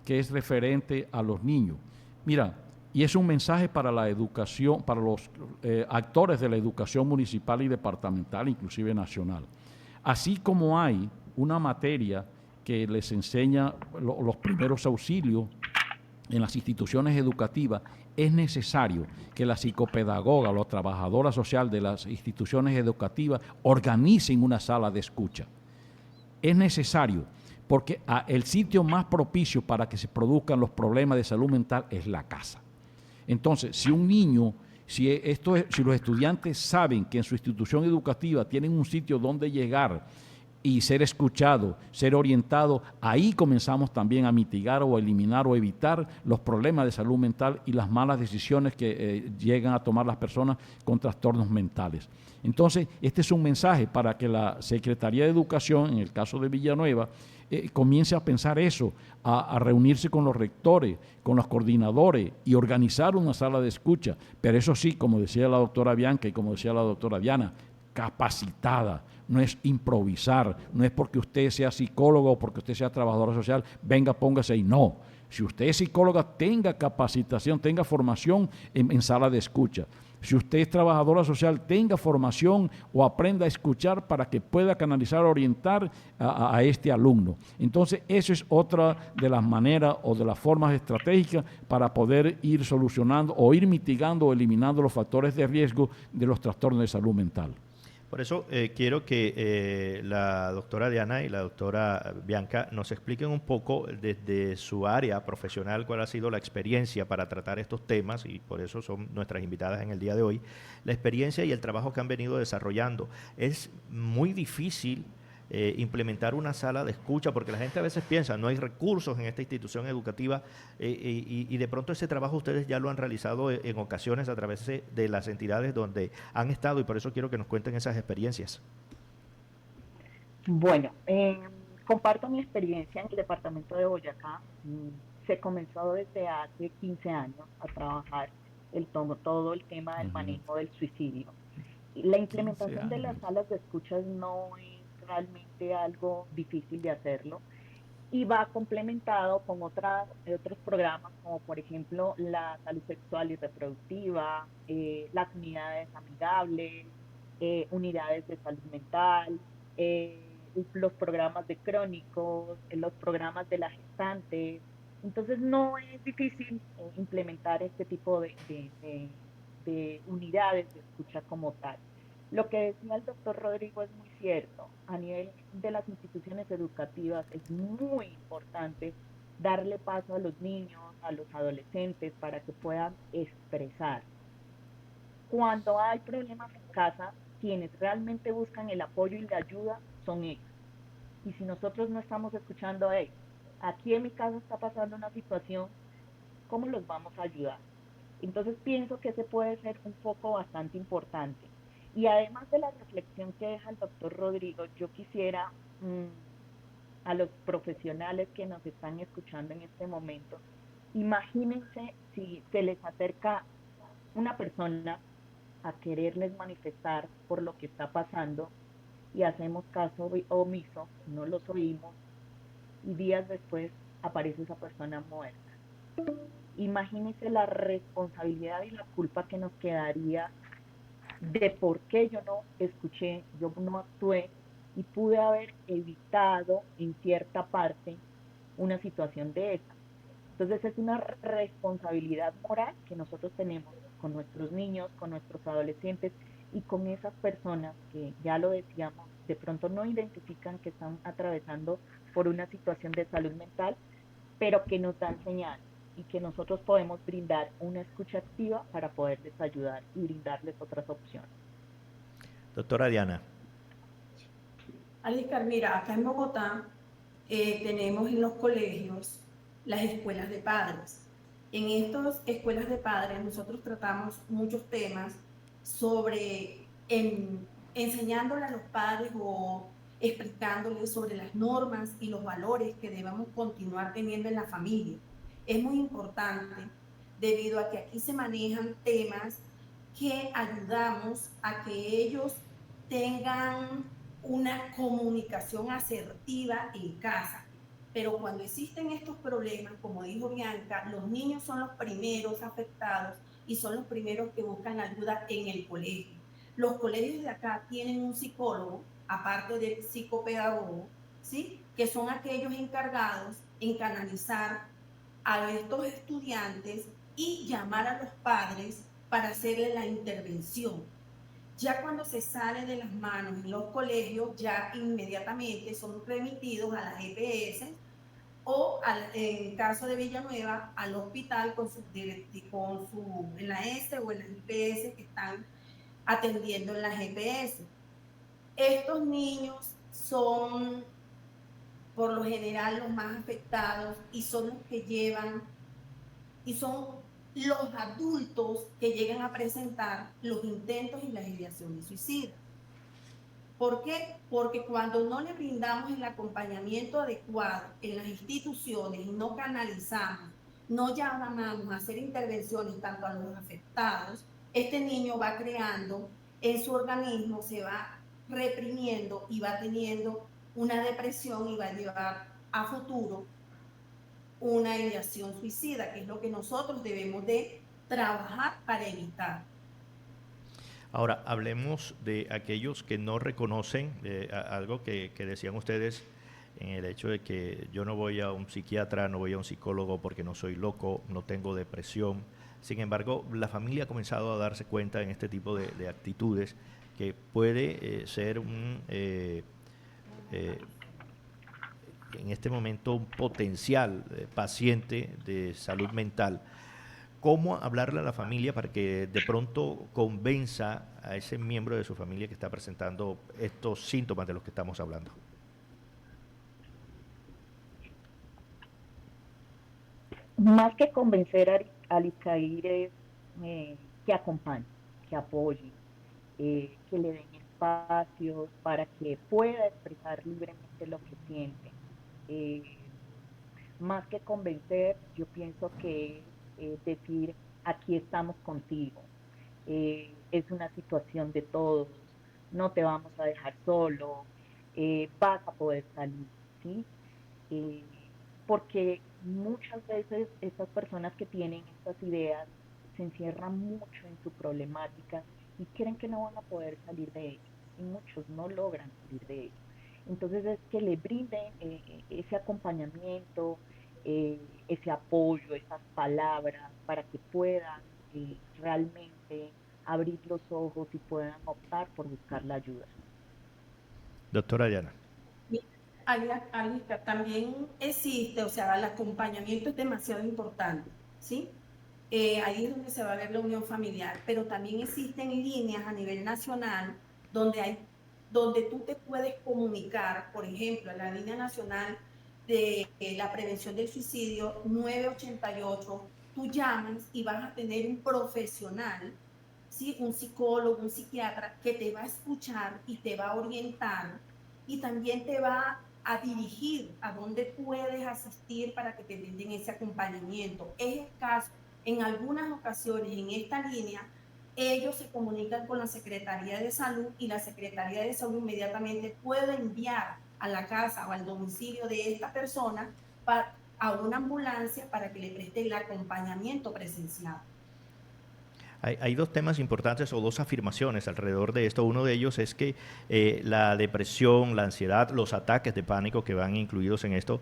que es referente a los niños. Mira, y es un mensaje para la educación, para los actores de la educación municipal y departamental, inclusive nacional. Así como hay una materia que les enseña los primeros auxilios en las instituciones educativas, es necesario que la psicopedagoga, la trabajadora social de las instituciones educativas organicen una sala de escucha. Es necesario porque el sitio más propicio para que se produzcan los problemas de salud mental es la casa. Entonces, si un niño, si los estudiantes saben que en su institución educativa tienen un sitio donde llegar y ser escuchado, ser orientado, ahí comenzamos también a mitigar o a eliminar o evitar los problemas de salud mental y las malas decisiones que llegan a tomar las personas con trastornos mentales. Entonces, este es un mensaje para que la Secretaría de Educación, en el caso de Villanueva, comience a pensar eso, a reunirse con los rectores, con los coordinadores y organizar una sala de escucha. Pero eso sí, como decía la doctora Bianca y como decía la doctora Diana, capacitada, no es improvisar, no es porque usted sea psicólogo o porque usted sea trabajadora social, venga, póngase ahí, no. Si usted es psicóloga, tenga capacitación, tenga formación en sala de escucha. Si usted es trabajadora social, tenga formación o aprenda a escuchar para que pueda canalizar, orientar a este alumno. Entonces, eso es otra de las maneras o de las formas estratégicas para poder ir solucionando o ir mitigando o eliminando los factores de riesgo de los trastornos de salud mental. Por eso quiero que la doctora Diana y la doctora Bianca nos expliquen un poco desde su área profesional cuál ha sido la experiencia para tratar estos temas, y por eso son nuestras invitadas en el día de hoy, la experiencia y el trabajo que han venido desarrollando. Es muy difícil implementar una sala de escucha, porque la gente a veces piensa, no hay recursos en esta institución educativa, y de pronto ese trabajo ustedes ya lo han realizado en ocasiones a través de las entidades donde han estado, y por eso quiero que nos cuenten esas experiencias. Bueno, comparto mi experiencia en el departamento de Boyacá. Se comenzó desde hace 15 años a trabajar todo el tema del Ujú. manejo del suicidio. Y la 15 implementación de las años. salas de escuchas no es realmente algo difícil de hacerlo y va complementado con otros programas como por ejemplo la salud sexual y reproductiva, las unidades amigables, unidades de salud mental, los programas de crónicos, los programas de la gestante. Entonces no es difícil implementar este tipo de unidades de escucha como tal. Lo que decía el doctor Rodrigo es muy cierto. A nivel de las instituciones educativas es muy importante darle paso a los niños, a los adolescentes, para que puedan expresar. Cuando hay problemas en casa, quienes realmente buscan el apoyo y la ayuda son ellos. Y si nosotros no estamos escuchando a ellos, aquí en mi casa está pasando una situación, ¿cómo los vamos a ayudar? Entonces pienso que ese puede ser un foco bastante importante. Y además de la reflexión que deja el doctor Rodrigo, yo quisiera a los profesionales que nos están escuchando en este momento, imagínense si se les acerca una persona a quererles manifestar por lo que está pasando y hacemos caso omiso, no los oímos y días después aparece esa persona muerta. Imagínense la responsabilidad y la culpa que nos quedaría de por qué yo no escuché, yo no actué y pude haber evitado en cierta parte una situación de esa. Entonces es una responsabilidad moral que nosotros tenemos con nuestros niños, con nuestros adolescentes y con esas personas que, ya lo decíamos, de pronto no identifican que están atravesando por una situación de salud mental, pero que nos dan señales y que nosotros podemos brindar una escucha activa para poderles ayudar y brindarles otras opciones. Doctora Diana. Alicar, mira, acá en Bogotá tenemos en los colegios las escuelas de padres. En estas escuelas de padres nosotros tratamos muchos temas sobre enseñándole a los padres o explicándoles sobre las normas y los valores que debemos continuar teniendo en la familia. Es muy importante debido a que aquí se manejan temas que ayudamos a que ellos tengan una comunicación asertiva en casa. Pero cuando existen estos problemas, como dijo Bianca, los niños son los primeros afectados y son los primeros que buscan ayuda en el colegio. Los colegios de acá tienen un psicólogo, aparte del psicopedagogo, ¿sí? Que son aquellos encargados en canalizar a estos estudiantes y llamar a los padres para hacerle la intervención. Ya cuando se sale de las manos en los colegios, ya inmediatamente son remitidos a las EPS o en caso de Villanueva al hospital en la S o en las IPS que están atendiendo en las EPS. Estos niños son por lo general los más afectados y son los que llevan y son los adultos que llegan a presentar los intentos y las ideaciones suicidas. ¿Por qué? Porque cuando no le brindamos el acompañamiento adecuado en las instituciones y no canalizamos, no llamamos a hacer intervenciones tanto a los afectados, este niño va creando en su organismo, se va reprimiendo y va teniendo una depresión y va a llevar a futuro una ideación suicida, que es lo que nosotros debemos de trabajar para evitar. Ahora, hablemos de aquellos que no reconocen algo que decían ustedes en el hecho de que yo no voy a un psiquiatra, no voy a un psicólogo porque no soy loco, no tengo depresión. Sin embargo, la familia ha comenzado a darse cuenta en este tipo de actitudes que puede ser en este momento un potencial paciente de salud mental, ¿cómo hablarle a la familia para que de pronto convenza a ese miembro de su familia que está presentando estos síntomas de los que estamos hablando? Más que convencer a Alicair es que acompañe, que apoye, que le den espacios para que pueda expresar libremente lo que siente. Eh, Más que convencer, yo pienso que es decir, aquí estamos contigo, es una situación de todos, no te vamos a dejar solo, vas a poder salir, ¿sí? Eh, Porque muchas veces estas personas que tienen estas ideas se encierran mucho en su problemática y creen que no van a poder salir de ello, y muchos no logran salir de ello. Entonces es que le brinden ese acompañamiento, ese apoyo, esas palabras para que puedan realmente abrir los ojos y puedan optar por buscar la ayuda. Doctora Diana. Alicia, también existe, o sea, el acompañamiento es demasiado importante, ¿sí? Ahí es donde se va a ver la unión familiar, pero también existen líneas a nivel nacional donde tú te puedes comunicar, por ejemplo, la línea nacional de la prevención del suicidio 988, tú llamas y vas a tener un profesional, ¿sí? Un psicólogo, un psiquiatra que te va a escuchar y te va a orientar y también te va a dirigir a dónde puedes asistir para que te brinden ese acompañamiento. Es escaso. En algunas ocasiones en esta línea, ellos se comunican con la Secretaría de Salud y la Secretaría de Salud inmediatamente puede enviar a la casa o al domicilio de esta persona a una ambulancia para que le preste el acompañamiento presencial. Hay dos temas importantes o dos afirmaciones alrededor de esto. Uno de ellos es que la depresión, la ansiedad, los ataques de pánico que van incluidos en esto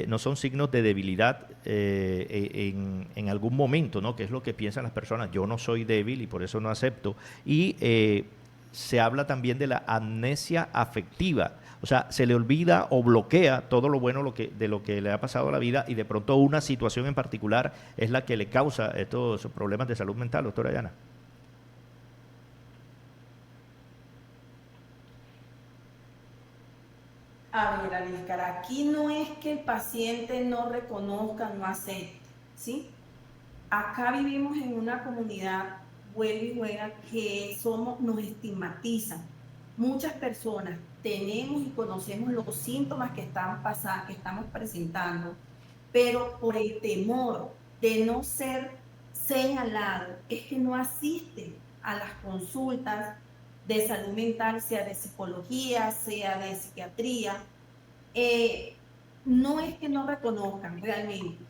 no son signos de debilidad en algún momento, ¿no? Que es lo que piensan las personas. Yo no soy débil y por eso no acepto. Y se habla también de la amnesia afectiva. O sea, se le olvida o bloquea todo lo bueno de lo que le ha pasado a la vida y de pronto una situación en particular es la que le causa estos problemas de salud mental, doctora Diana. A ver, Alíscar, aquí no es que el paciente no reconozca, no acepte, ¿sí? Acá vivimos en una comunidad, vuelve y juega, que nos estigmatizan. Muchas personas tenemos y conocemos los síntomas que que estamos presentando, pero por el temor de no ser señalado, es que no asiste a las consultas de salud mental, sea de psicología, sea de psiquiatría. No es que no reconozcan realmente.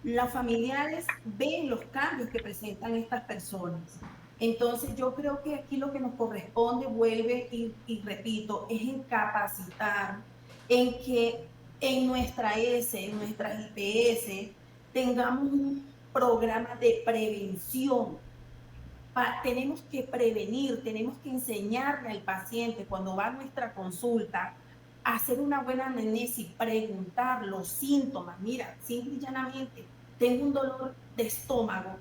Los familiares ven los cambios que presentan estas personas. Entonces yo creo que aquí lo que nos corresponde, vuelve y repito, es en capacitar, en que en nuestra en nuestras IPS, tengamos un programa de prevención. Tenemos que prevenir, tenemos que enseñarle al paciente cuando va a nuestra consulta a hacer una buena anamnesis, preguntar los síntomas. Mira, simple y llanamente, tengo un dolor de estómago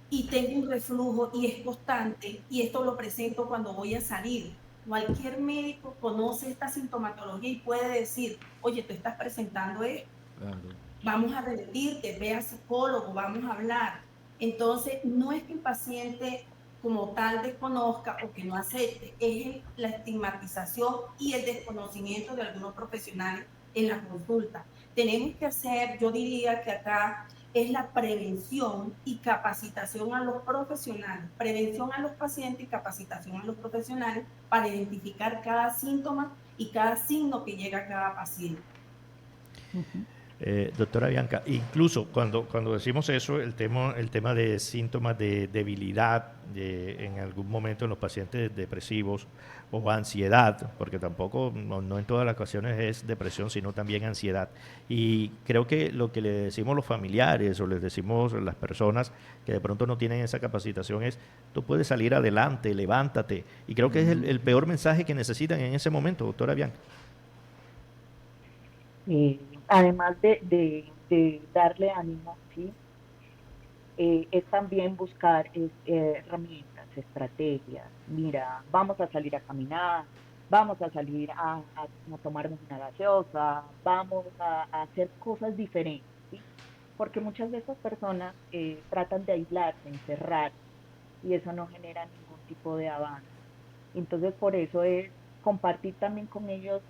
y tengo un reflujo y es constante y esto lo presento cuando voy a salir. Cualquier médico conoce esta sintomatología y puede decir, oye, tú estás presentando esto. Claro. Vamos a remitirte, ve a psicólogo, vamos a hablar. Entonces, no es que el paciente como tal desconozca o que no acepte, es la estigmatización y el desconocimiento de algunos profesionales en la consulta. Tenemos que hacer, yo diría que acá es la prevención y capacitación a los profesionales, prevención a los pacientes y capacitación a los profesionales para identificar cada síntoma y cada signo que llega a cada paciente. Doctora Bianca, incluso cuando decimos eso, el tema de síntomas de debilidad en algún momento en los pacientes depresivos o ansiedad, porque tampoco, no en todas las ocasiones es depresión, sino también ansiedad. Y creo que lo que le decimos los familiares o les decimos las personas que de pronto no tienen esa capacitación es, tú puedes salir adelante, levántate. Y creo que es el peor mensaje que necesitan en ese momento, doctora Bianca. Además de darle ánimo, ¿sí? Es también buscar herramientas, estrategias. Mira, vamos a salir a caminar, vamos a salir a tomarnos una gaseosa, vamos a hacer cosas diferentes, ¿sí? Porque muchas de esas personas tratan de aislarse, encerrar, y eso no genera ningún tipo de avance. Entonces, por eso es compartir también con ellos,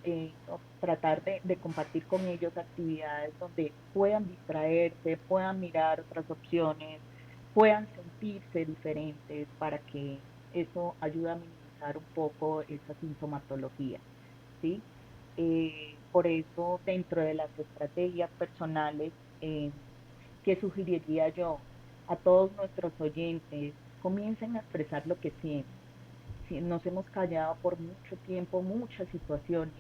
o tratar de compartir con ellos actividades donde puedan distraerse, puedan mirar otras opciones, puedan sentirse diferentes para que eso ayude a minimizar un poco esa sintomatología, ¿sí? Por eso, dentro de las estrategias personales, ¿qué sugeriría yo a todos nuestros oyentes? Comiencen a expresar lo que sienten. Si nos hemos callado por mucho tiempo, muchas situaciones,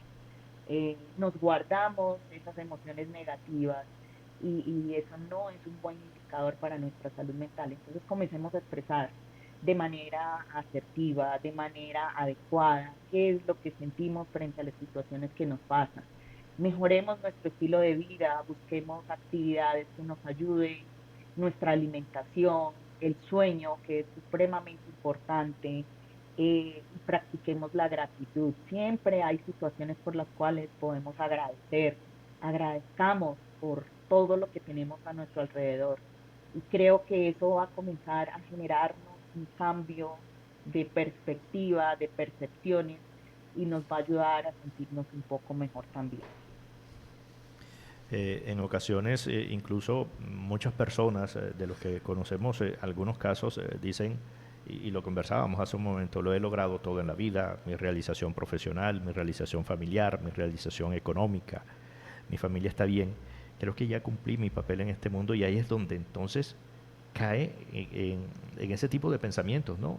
nos guardamos esas emociones negativas y eso no es un buen indicador para nuestra salud mental. Entonces comencemos a expresar de manera asertiva, de manera adecuada, qué es lo que sentimos frente a las situaciones que nos pasan. Mejoremos nuestro estilo de vida, busquemos actividades que nos ayuden, nuestra alimentación, el sueño, que es supremamente importante, practiquemos la gratitud. Siempre hay situaciones por las cuales podemos agradecer. Agradezcamos por todo lo que tenemos a nuestro alrededor. Y creo que eso va a comenzar a generarnos un cambio de perspectiva, de percepciones, y nos va a ayudar a sentirnos un poco mejor también. En ocasiones, incluso muchas personas de los que conocemos, algunos casos dicen, y lo conversábamos hace un momento, lo he logrado todo en la vida, mi realización profesional, mi realización familiar, mi realización económica, mi familia está bien, creo que ya cumplí mi papel en este mundo, y ahí es donde entonces cae en ese tipo de pensamientos, ¿no?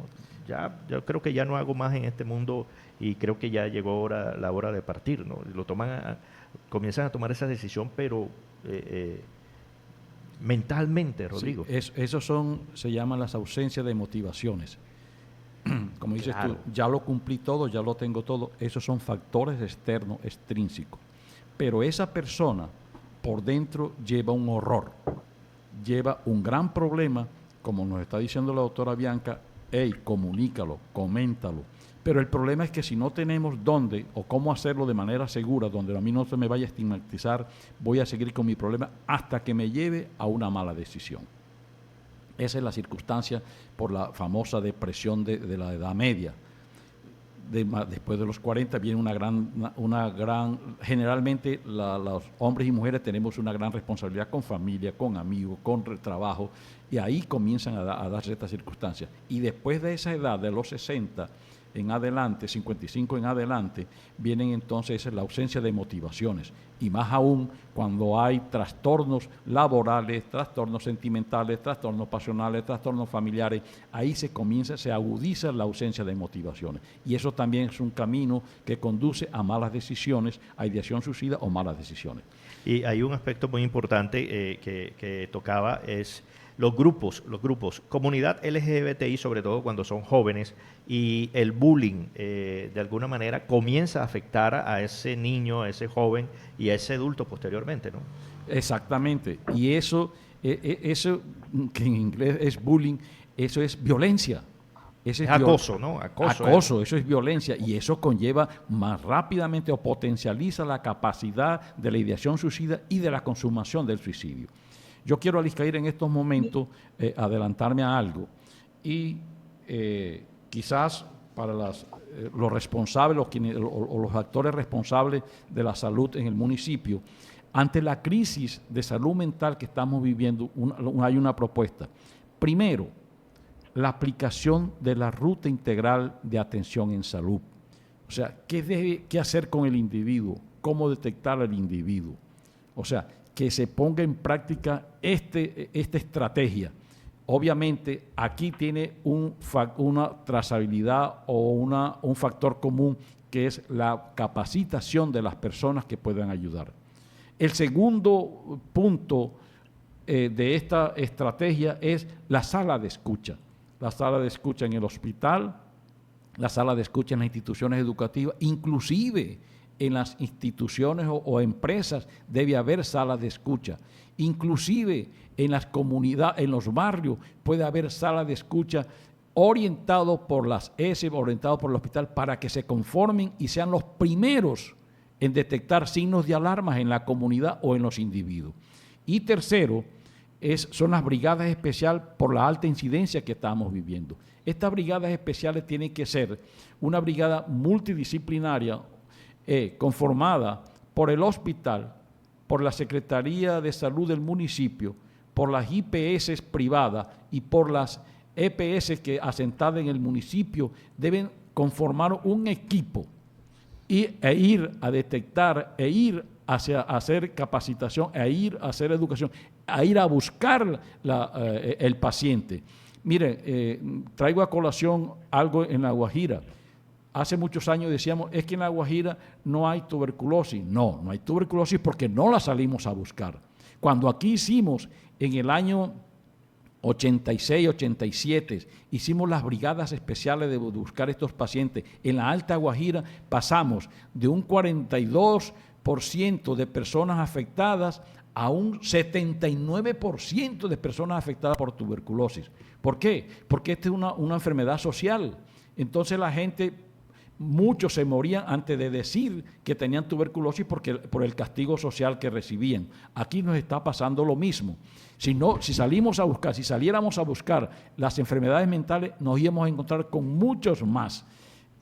Yo creo que ya no hago más en este mundo y creo que ya llegó la hora de partir, ¿no? Comienzan a tomar esa decisión, pero mentalmente, Rodrigo. Sí, se llaman las ausencias de motivaciones. Como dices Claro. tú, ya lo cumplí todo, ya lo tengo todo. Esos son factores externos, extrínsecos. Pero esa persona por dentro lleva un horror, lleva un gran problema, como nos está diciendo la doctora Bianca. Hey, comunícalo, coméntalo. Pero el problema es que si no tenemos dónde o cómo hacerlo de manera segura, donde a mí no se me vaya a estigmatizar, voy a seguir con mi problema hasta que me lleve a una mala decisión. Esa es la circunstancia por la famosa depresión de la edad media. Después de los 40 viene una gran generalmente los hombres y mujeres tenemos una gran responsabilidad con familia, con amigos, con trabajo, y ahí comienzan a darse estas circunstancias. Y después de esa edad, de los 60 en adelante, 55 en adelante, vienen entonces la ausencia de motivaciones, y más aún cuando hay trastornos laborales, trastornos sentimentales, trastornos pasionales, trastornos familiares, ahí se agudiza la ausencia de motivaciones, y eso también es un camino que conduce a malas decisiones, a ideación suicida o malas decisiones. Y hay un aspecto muy importante que tocaba, es los grupos, comunidad LGBTI, sobre todo cuando son jóvenes, y el bullying de alguna manera comienza a afectar a ese niño, a ese joven y a ese adulto posteriormente, ¿no? Exactamente, y eso que en inglés es bullying, eso es violencia. Es acoso, ¿no? Acoso, eso es violencia, y eso conlleva más rápidamente o potencializa la capacidad de la ideación suicida y de la consumación del suicidio. Yo quiero, Aliscair, en estos momentos adelantarme a algo y quizás para los responsables o los actores responsables de la salud en el municipio, ante la crisis de salud mental que estamos viviendo, hay una propuesta. Primero, la aplicación de la ruta integral de atención en salud. O sea, ¿qué hacer con el individuo? ¿Cómo detectar al individuo? O sea, que se ponga en práctica esta estrategia. Obviamente, aquí tiene una trazabilidad o un factor común, que es la capacitación de las personas que puedan ayudar. El segundo punto de esta estrategia es la sala de escucha. La sala de escucha en el hospital, la sala de escucha en las instituciones educativas, inclusive en las instituciones o empresas debe haber salas de escucha. Inclusive en las comunidades, en los barrios puede haber salas de escucha orientado por las ESE, orientado por el hospital, para que se conformen y sean los primeros en detectar signos de alarmas en la comunidad o en los individuos. Y tercero, son las brigadas especiales por la alta incidencia que estamos viviendo. Estas brigadas especiales tienen que ser una brigada multidisciplinaria conformada por el hospital, por la Secretaría de Salud del municipio, por las IPS privadas y por las EPS que asentadas en el municipio deben conformar un equipo e ir a detectar, e ir a hacer capacitación, e ir a hacer educación, a ir a buscar el paciente. Mire, traigo a colación algo en La Guajira. Hace muchos años decíamos, es que en La Guajira no hay tuberculosis. No hay tuberculosis porque no la salimos a buscar. Cuando aquí hicimos, en el año 86, 87, hicimos las brigadas especiales de buscar estos pacientes. En la Alta Guajira pasamos de un 42% de personas afectadas a un 79% de personas afectadas por tuberculosis. ¿Por qué? Porque esta es una enfermedad social. Entonces la gente, muchos se morían antes de decir que tenían tuberculosis por el castigo social que recibían. Aquí nos está pasando lo mismo. Si saliéramos a buscar las enfermedades mentales, nos íbamos a encontrar con muchos más.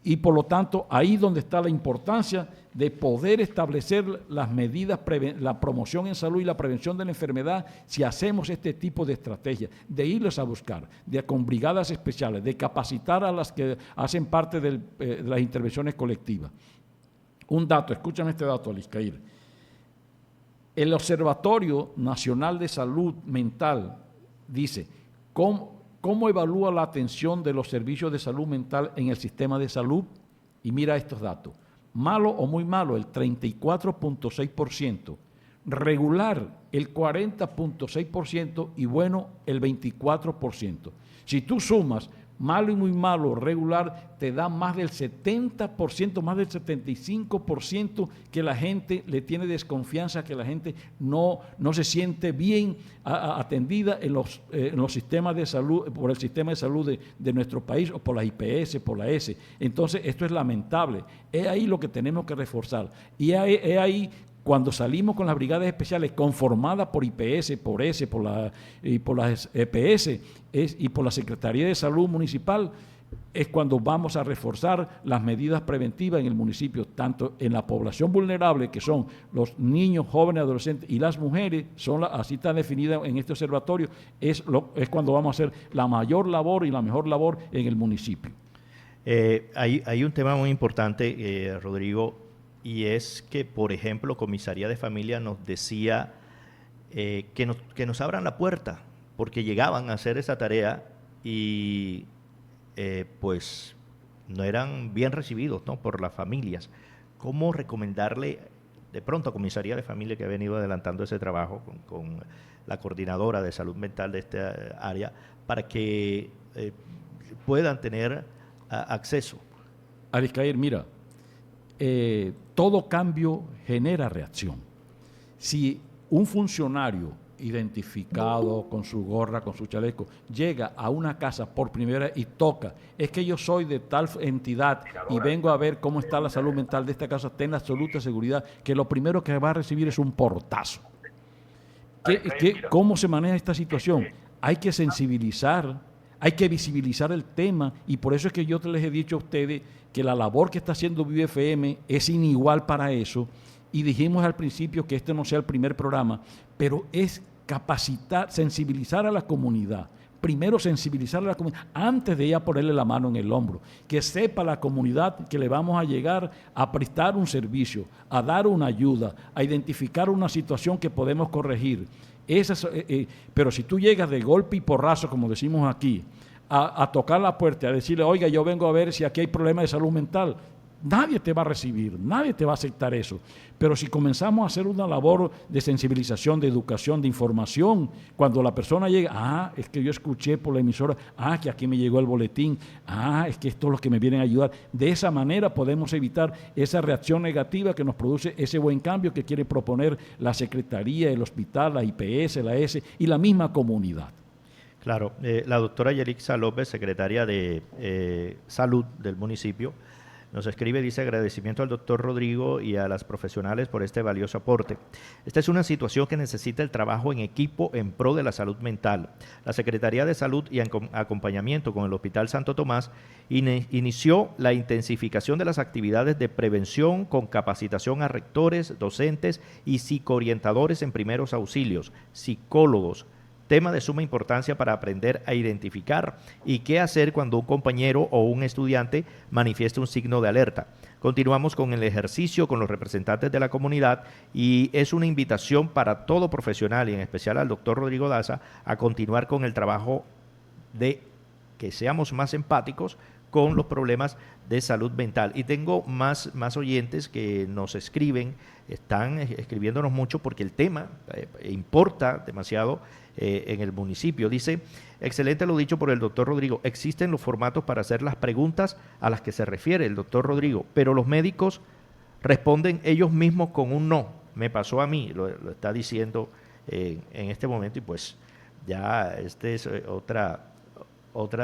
Y por lo tanto, ahí donde está la importancia de poder establecer las medidas, la promoción en salud y la prevención de la enfermedad, si hacemos este tipo de estrategias, de irles a buscar, con brigadas especiales, de capacitar a las que hacen parte de las intervenciones colectivas. Un dato, escúchame este dato, Aliscair. El Observatorio Nacional de Salud Mental dice, ¿Cómo evalúa la atención de los servicios de salud mental en el sistema de salud? Y mira estos datos. Malo o muy malo, el 34.6%. Regular, el 40.6%. Y bueno, el 24%. Si tú sumas malo y muy malo, regular, te da más del 70%, más del 75% que la gente le tiene desconfianza, que la gente no se siente bien atendida en los sistemas de salud, por el sistema de salud de nuestro país, o por la IPS, por la ESE. Entonces, esto es lamentable. Es ahí lo que tenemos que reforzar. Y es ahí cuando salimos con las brigadas especiales conformadas por IPS, por ESE, por las EPS y por la Secretaría de Salud Municipal, es cuando vamos a reforzar las medidas preventivas en el municipio, tanto en la población vulnerable, que son los niños, jóvenes, adolescentes y las mujeres, así está definida en este observatorio, es cuando vamos a hacer la mayor labor y la mejor labor en el municipio. Hay un tema muy importante, Rodrigo, y es que, por ejemplo, Comisaría de Familia nos decía que nos abran la puerta, porque llegaban a hacer esa tarea y pues no eran bien recibidos, ¿no?, por las familias. ¿Cómo recomendarle de pronto a Comisaría de Familia, que ha venido adelantando ese trabajo con la coordinadora de salud mental de esta área, para que puedan tener acceso? Aliscair, mira, todo cambio genera reacción. Si un funcionario identificado con su gorra, con su chaleco, llega a una casa por primera vez y toca, es que yo soy de tal entidad y vengo a ver cómo está la salud mental de esta casa, ten la absoluta seguridad que lo primero que va a recibir es un portazo. ¿Cómo se maneja esta situación? Hay que sensibilizar, hay que visibilizar el tema, y por eso es que yo les he dicho a ustedes que la labor que está haciendo Vive FM es inigual para eso, y dijimos al principio que este no sea el primer programa, pero es capacitar, sensibilizar a la comunidad, primero sensibilizar a la comunidad antes de ella ponerle la mano en el hombro, que sepa la comunidad que le vamos a llegar a prestar un servicio, a dar una ayuda, a identificar una situación que podemos corregir. Pero si tú llegas de golpe y porrazo, como decimos aquí, a tocar la puerta, a decirle, oiga, yo vengo a ver si aquí hay problemas de salud mental, nadie te va a recibir, nadie te va a aceptar eso. Pero si comenzamos a hacer una labor de sensibilización, de educación, de información, cuando la persona llega, es que yo escuché por la emisora, que aquí me llegó el boletín, es que esto es lo que me vienen a ayudar. De esa manera podemos evitar esa reacción negativa que nos produce ese buen cambio que quiere proponer la Secretaría, el hospital, la IPS, la S y la misma comunidad. Claro, la doctora Yelixa López, secretaria de Salud del municipio, nos escribe, dice: agradecimiento al doctor Rodrigo y a las profesionales por este valioso aporte. Esta es una situación que necesita el trabajo en equipo en pro de la salud mental. La Secretaría de Salud y acompañamiento con el Hospital Santo Tomás inició la intensificación de las actividades de prevención con capacitación a rectores, docentes y psicoorientadores en primeros auxilios, psicólogos, tema de suma importancia para aprender a identificar y qué hacer cuando un compañero o un estudiante manifieste un signo de alerta. Continuamos con el ejercicio con los representantes de la comunidad y es una invitación para todo profesional y en especial al doctor Rodrigo Daza a continuar con el trabajo de que seamos más empáticos con los problemas de salud mental. Y tengo más oyentes que nos escriben, están escribiéndonos mucho porque el tema importa demasiado en el municipio. Dice: excelente lo dicho por el doctor Rodrigo, existen los formatos para hacer las preguntas a las que se refiere el doctor Rodrigo, pero los médicos responden ellos mismos con un no. Me pasó a mí, lo está diciendo en este momento, y pues ya este es otra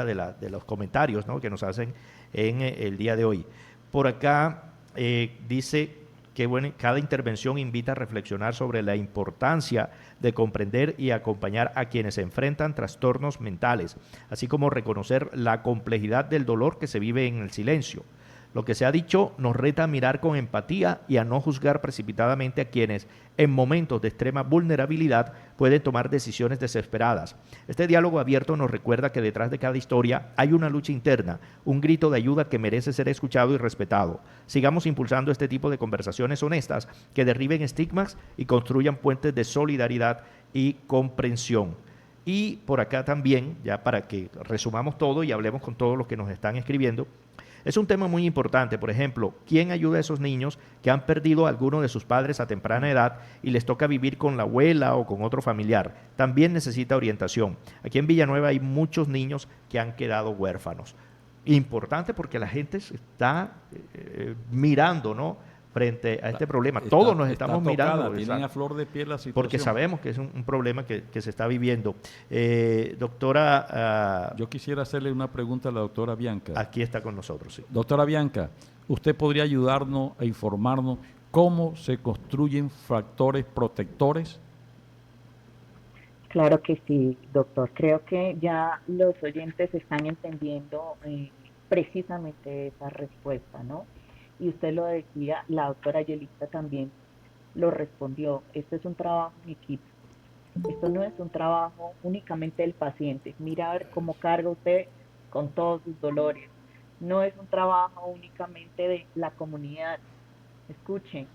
de los comentarios, ¿no?, que nos hacen en el día de hoy. Por acá dice que cada intervención invita a reflexionar sobre la importancia de comprender y acompañar a quienes enfrentan trastornos mentales, así como reconocer la complejidad del dolor que se vive en el silencio. Lo que se ha dicho nos reta a mirar con empatía y a no juzgar precipitadamente a quienes, en momentos de extrema vulnerabilidad, pueden tomar decisiones desesperadas. Este diálogo abierto nos recuerda que detrás de cada historia hay una lucha interna, un grito de ayuda que merece ser escuchado y respetado. Sigamos impulsando este tipo de conversaciones honestas que derriben estigmas y construyan puentes de solidaridad y comprensión. Y por acá también, ya para que resumamos todo y hablemos con todos los que nos están escribiendo, es un tema muy importante. Por ejemplo, ¿quién ayuda a esos niños que han perdido a alguno de sus padres a temprana edad y les toca vivir con la abuela o con otro familiar? También necesita orientación. Aquí en Villanueva hay muchos niños que han quedado huérfanos. Importante porque la gente se está mirando, ¿no?, frente a este problema. Todos nos estamos mirando. Tienen a flor de piel la situación. Porque sabemos que es un problema que se está viviendo. Doctora... yo quisiera hacerle una pregunta a la doctora Bianca. Aquí está con nosotros, sí. Doctora Bianca, ¿usted podría ayudarnos a informarnos cómo se construyen factores protectores? Claro que sí, doctor. Creo que ya los oyentes están entendiendo precisamente esa respuesta, ¿no? Y usted lo decía, la doctora Yelixa también lo respondió. Este es un trabajo en equipo. Esto no es un trabajo únicamente del paciente. Mira a ver cómo carga usted con todos sus dolores. No es un trabajo únicamente de la comunidad. Escuche,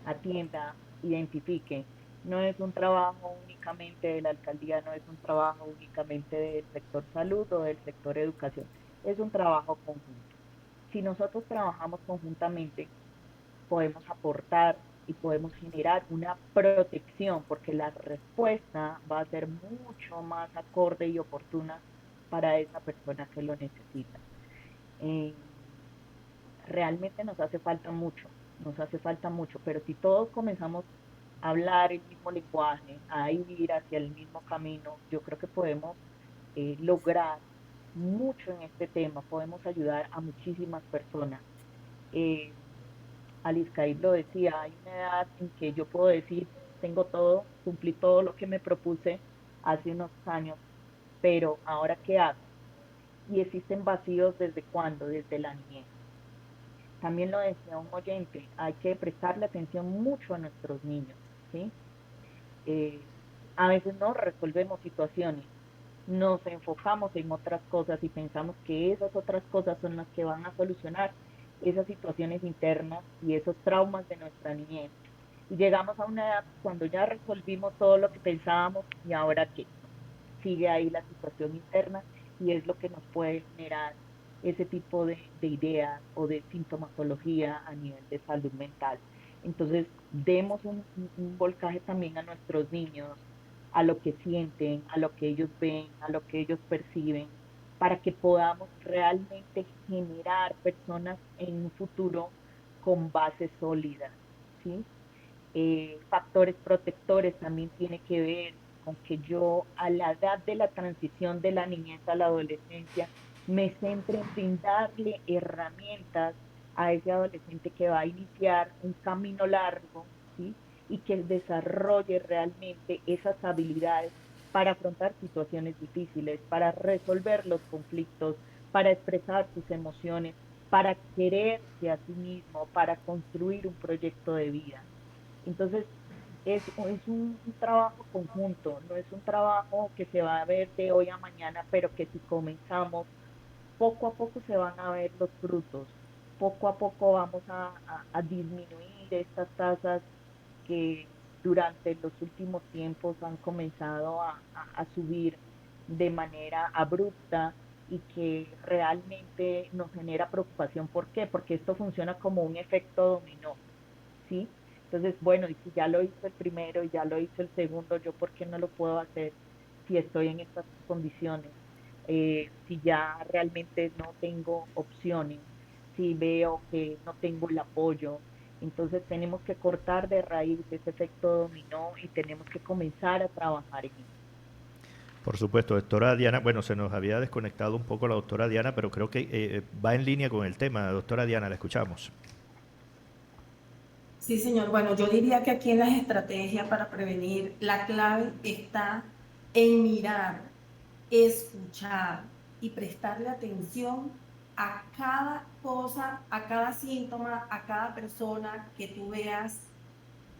atienda, identifique. No es un trabajo únicamente de la alcaldía, no es un trabajo únicamente del sector salud o del sector educación. Es un trabajo conjunto. Si nosotros trabajamos conjuntamente, podemos aportar y podemos generar una protección, porque la respuesta va a ser mucho más acorde y oportuna para esa persona que lo necesita. Realmente nos hace falta mucho, pero si todos comenzamos a hablar el mismo lenguaje, a ir hacia el mismo camino, yo creo que podemos lograr mucho en este tema, podemos ayudar a muchísimas personas. Alice Caid lo decía, hay una edad en que yo puedo decir, tengo todo, cumplí todo lo que me propuse hace unos años, pero ¿ahora qué hago? Y existen vacíos ¿desde cuándo? Desde la niñez. También lo decía un oyente, hay que prestarle atención mucho a nuestros niños, ¿sí? A veces no resolvemos situaciones, nos enfocamos en otras cosas y pensamos que esas otras cosas son las que van a solucionar esas situaciones internas y esos traumas de nuestra niñez. Y llegamos a una edad cuando ya resolvimos todo lo que pensábamos y ahora qué, sigue ahí la situación interna y es lo que nos puede generar ese tipo de ideas o de sintomatología a nivel de salud mental. Entonces, demos un volcaje también a nuestros niños, a lo que sienten, a lo que ellos ven, a lo que ellos perciben, para que podamos realmente generar personas en un futuro con bases sólidas, ¿sí? Factores protectores también tiene que ver con que yo a la edad de la transición de la niñez a la adolescencia me centre en brindarle herramientas a ese adolescente que va a iniciar un camino largo, ¿sí? Y que desarrolle realmente esas habilidades para afrontar situaciones difíciles, para resolver los conflictos, para expresar sus emociones, para quererse a sí mismo, para construir un proyecto de vida. Entonces, es un trabajo conjunto, no es un trabajo que se va a ver de hoy a mañana, pero que si comenzamos, poco a poco se van a ver los frutos, poco a poco vamos a disminuir estas tasas que durante los últimos tiempos han comenzado a subir de manera abrupta y que realmente nos genera preocupación. ¿Por qué? Porque esto funciona como un efecto dominó, ¿sí? Entonces, bueno, y si ya lo hizo el primero y ya lo hizo el segundo, ¿yo por qué no lo puedo hacer si estoy en estas condiciones? Si ya realmente no tengo opciones, si veo que no tengo el apoyo. Entonces tenemos que cortar de raíz ese efecto dominó y tenemos que comenzar a trabajar en eso. Por supuesto, doctora Diana. Bueno, se nos había desconectado un poco la doctora Diana, pero creo que va en línea con el tema. Doctora Diana, la escuchamos. Sí, señor. Bueno, yo diría que aquí en las estrategias para prevenir, la clave está en mirar, escuchar y prestarle atención a cada cosa, a cada síntoma, a cada persona que tú veas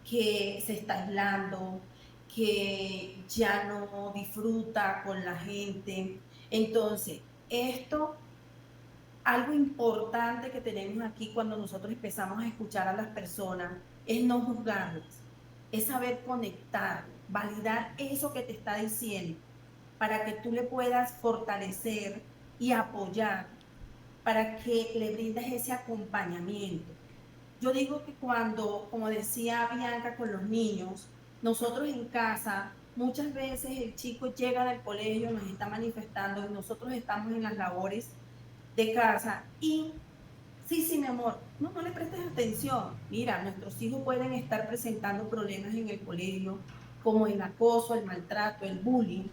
que se está aislando, que ya no disfruta con la gente. Entonces, esto, algo importante que tenemos aquí cuando nosotros empezamos a escuchar a las personas es no juzgarlas, es saber conectar, validar eso que te está diciendo para que tú le puedas fortalecer y apoyar, para que le brindes ese acompañamiento. Yo digo que cuando, como decía Bianca con los niños, nosotros en casa, muchas veces el chico llega del colegio, nos está manifestando y nosotros estamos en las labores de casa y sí, sí, mi amor, no, no le prestes atención. Mira, nuestros hijos pueden estar presentando problemas en el colegio, como el acoso, el maltrato, el bullying,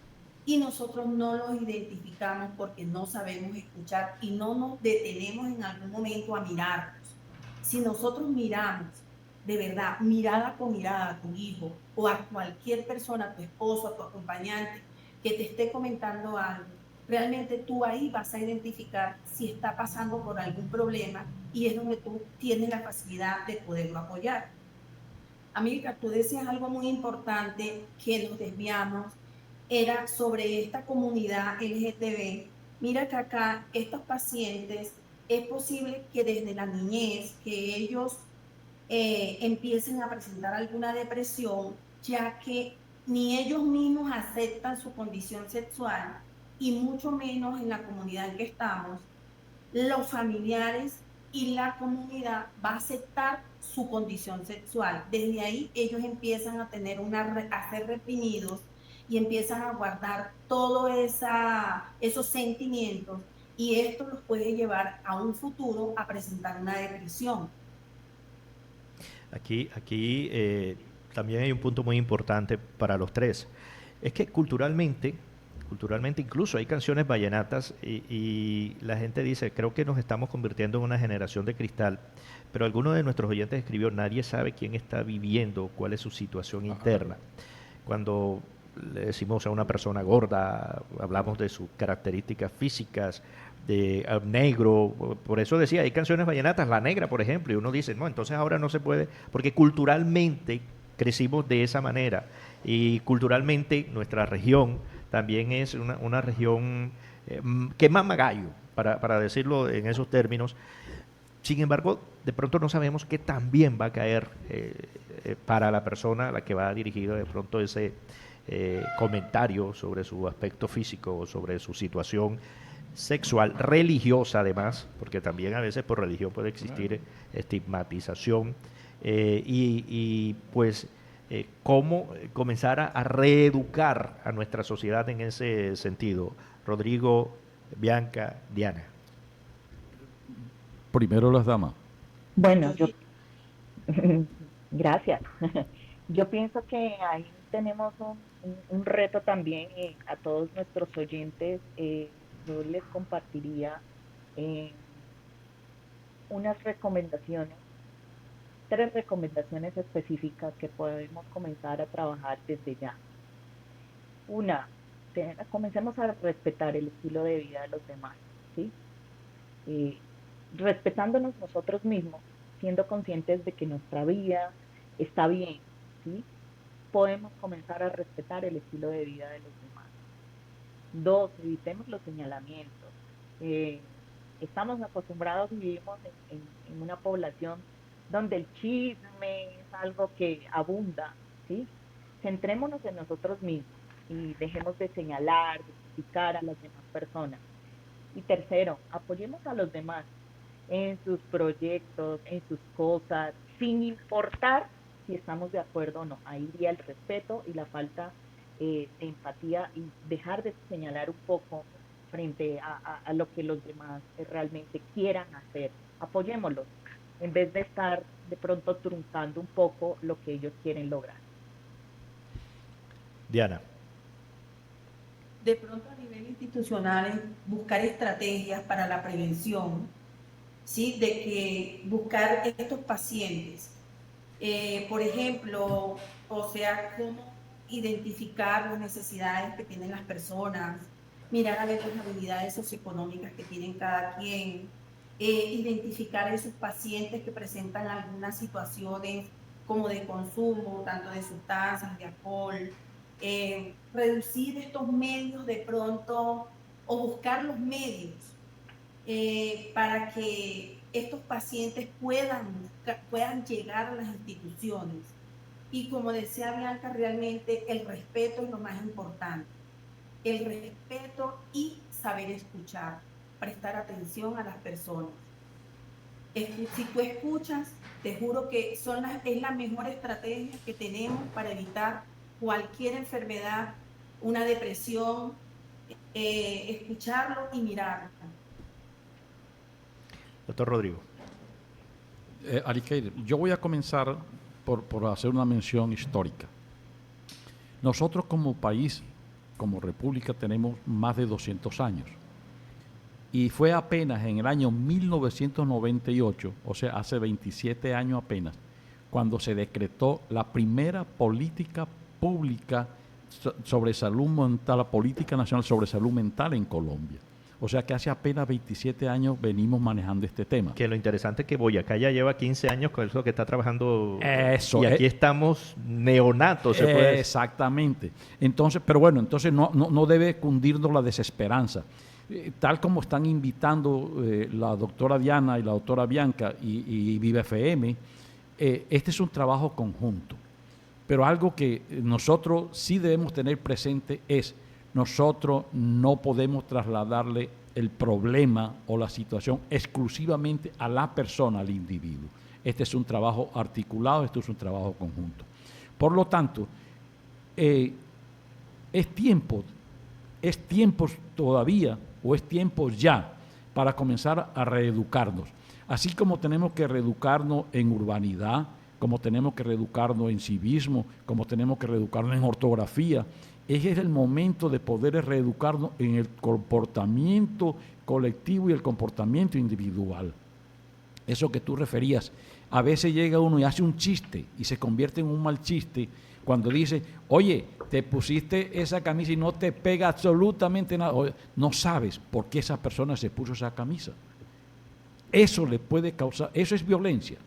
y nosotros no los identificamos porque no sabemos escuchar y no nos detenemos en algún momento a mirarlos. Si nosotros miramos, de verdad, mirada con mirada a tu hijo o a cualquier persona, a tu esposo, a tu acompañante, que te esté comentando algo, realmente tú ahí vas a identificar si está pasando por algún problema y es donde tú tienes la facilidad de poderlo apoyar. América, tú decías algo muy importante que nos desviamos, era sobre esta comunidad LGTB. Mira que acá estos pacientes es posible que desde la niñez, que ellos empiecen a presentar alguna depresión, ya que ni ellos mismos aceptan su condición sexual y mucho menos en la comunidad en que estamos, los familiares y la comunidad va a aceptar su condición sexual. Desde ahí ellos empiezan a tener a ser reprimidos y empiezan a guardar todos esos sentimientos y esto los puede llevar a un futuro a presentar una depresión. Aquí también hay un punto muy importante para los tres. Es que culturalmente incluso hay canciones vallenatas y la gente dice, creo que nos estamos convirtiendo en una generación de cristal, pero alguno de nuestros oyentes escribió, nadie sabe quién está viviendo, cuál es su situación interna. Cuando le decimos a una persona gorda, hablamos de sus características físicas, de negro, por eso decía, hay canciones vallenatas, La Negra, por ejemplo, y uno dice, no, entonces ahora no se puede, porque culturalmente crecimos de esa manera y culturalmente nuestra región también es una región que mama gallo, para decirlo en esos términos. Sin embargo, de pronto no sabemos qué también va a caer para la persona a la que va dirigido de pronto ese comentario sobre su aspecto físico o sobre su situación sexual, religiosa además, porque también a veces por religión puede existir estigmatización pues cómo comenzar a reeducar a nuestra sociedad en ese sentido. Rodrigo, Bianca, Diana. Primero las damas. Bueno, gracias. Yo pienso que ahí tenemos un reto también a todos nuestros oyentes. Yo les compartiría eh, unas recomendaciones, 3 recomendaciones específicas que podemos comenzar a trabajar desde ya. Una, comencemos a respetar el estilo de vida de los demás, ¿sí? Eh, Respetándonos nosotros mismos, siendo conscientes de que nuestra vida está bien, ¿sí? Podemos comenzar a respetar el estilo de vida de los demás. 2, evitemos los señalamientos. Estamos acostumbrados y vivimos en una población donde el chisme es algo que abunda, ¿sí? Centrémonos en nosotros mismos y dejemos de señalar, de criticar a las demás personas. Y tercero, apoyemos a los demás en sus proyectos, en sus cosas, sin importar si estamos de acuerdo o no. Ahí iría el respeto y la falta de empatía y dejar de señalar un poco frente a lo que los demás realmente quieran hacer. Apoyémoslos en vez de estar de pronto truncando un poco lo que ellos quieren lograr. Diana. De pronto a nivel institucional, buscar estrategias para la prevención, ¿sí? De que buscar estos pacientes, por ejemplo, o sea, cómo identificar las necesidades que tienen las personas, mirar a ver las habilidades socioeconómicas que tienen cada quien, identificar esos pacientes que presentan algunas situaciones como de consumo, tanto de sustancias, de alcohol, reducir estos medios de pronto o buscar los medios para que estos pacientes puedan llegar a las instituciones. Y como decía Bianca, realmente el respeto es lo más importante. El respeto y saber escuchar, prestar atención a las personas. Si tú escuchas, te juro que es la mejor estrategia que tenemos para evitar cualquier enfermedad, una depresión, escucharlo y mirarlo. Doctor Rodrigo. Aliqueire, yo voy a comenzar por hacer una mención histórica. Nosotros como país, como república, tenemos más de 200 años. Y fue apenas en el año 1998, o sea, hace 27 años apenas, cuando se decretó la primera política pública sobre salud mental, la política nacional sobre salud mental en Colombia. O sea que hace apenas 27 años venimos manejando este tema. Que lo interesante es que Boyacá ya lleva 15 años con eso que está trabajando. Eso. Y aquí estamos neonatos, se puede decir. Exactamente. Entonces, pero bueno, entonces no debe cundirnos la desesperanza. Tal como están invitando la doctora Diana y la doctora Bianca y Viva FM, este es un trabajo conjunto. Pero algo que nosotros sí debemos tener presente es, nosotros no podemos trasladarle el problema o la situación exclusivamente a la persona, al individuo. Este es un trabajo articulado, esto es un trabajo conjunto. Por lo tanto, es tiempo todavía, o es tiempo ya, para comenzar a reeducarnos. Así como tenemos que reeducarnos en urbanidad, como tenemos que reeducarnos en civismo, como tenemos que reeducarnos en ortografía, ese es el momento de poder reeducarnos en el comportamiento colectivo y el comportamiento individual. Eso que tú referías, a veces llega uno y hace un chiste y se convierte en un mal chiste cuando dice, oye, te pusiste esa camisa y no te pega absolutamente nada. No sabes por qué esa persona se puso esa camisa. Eso le puede causar, eso es violencia.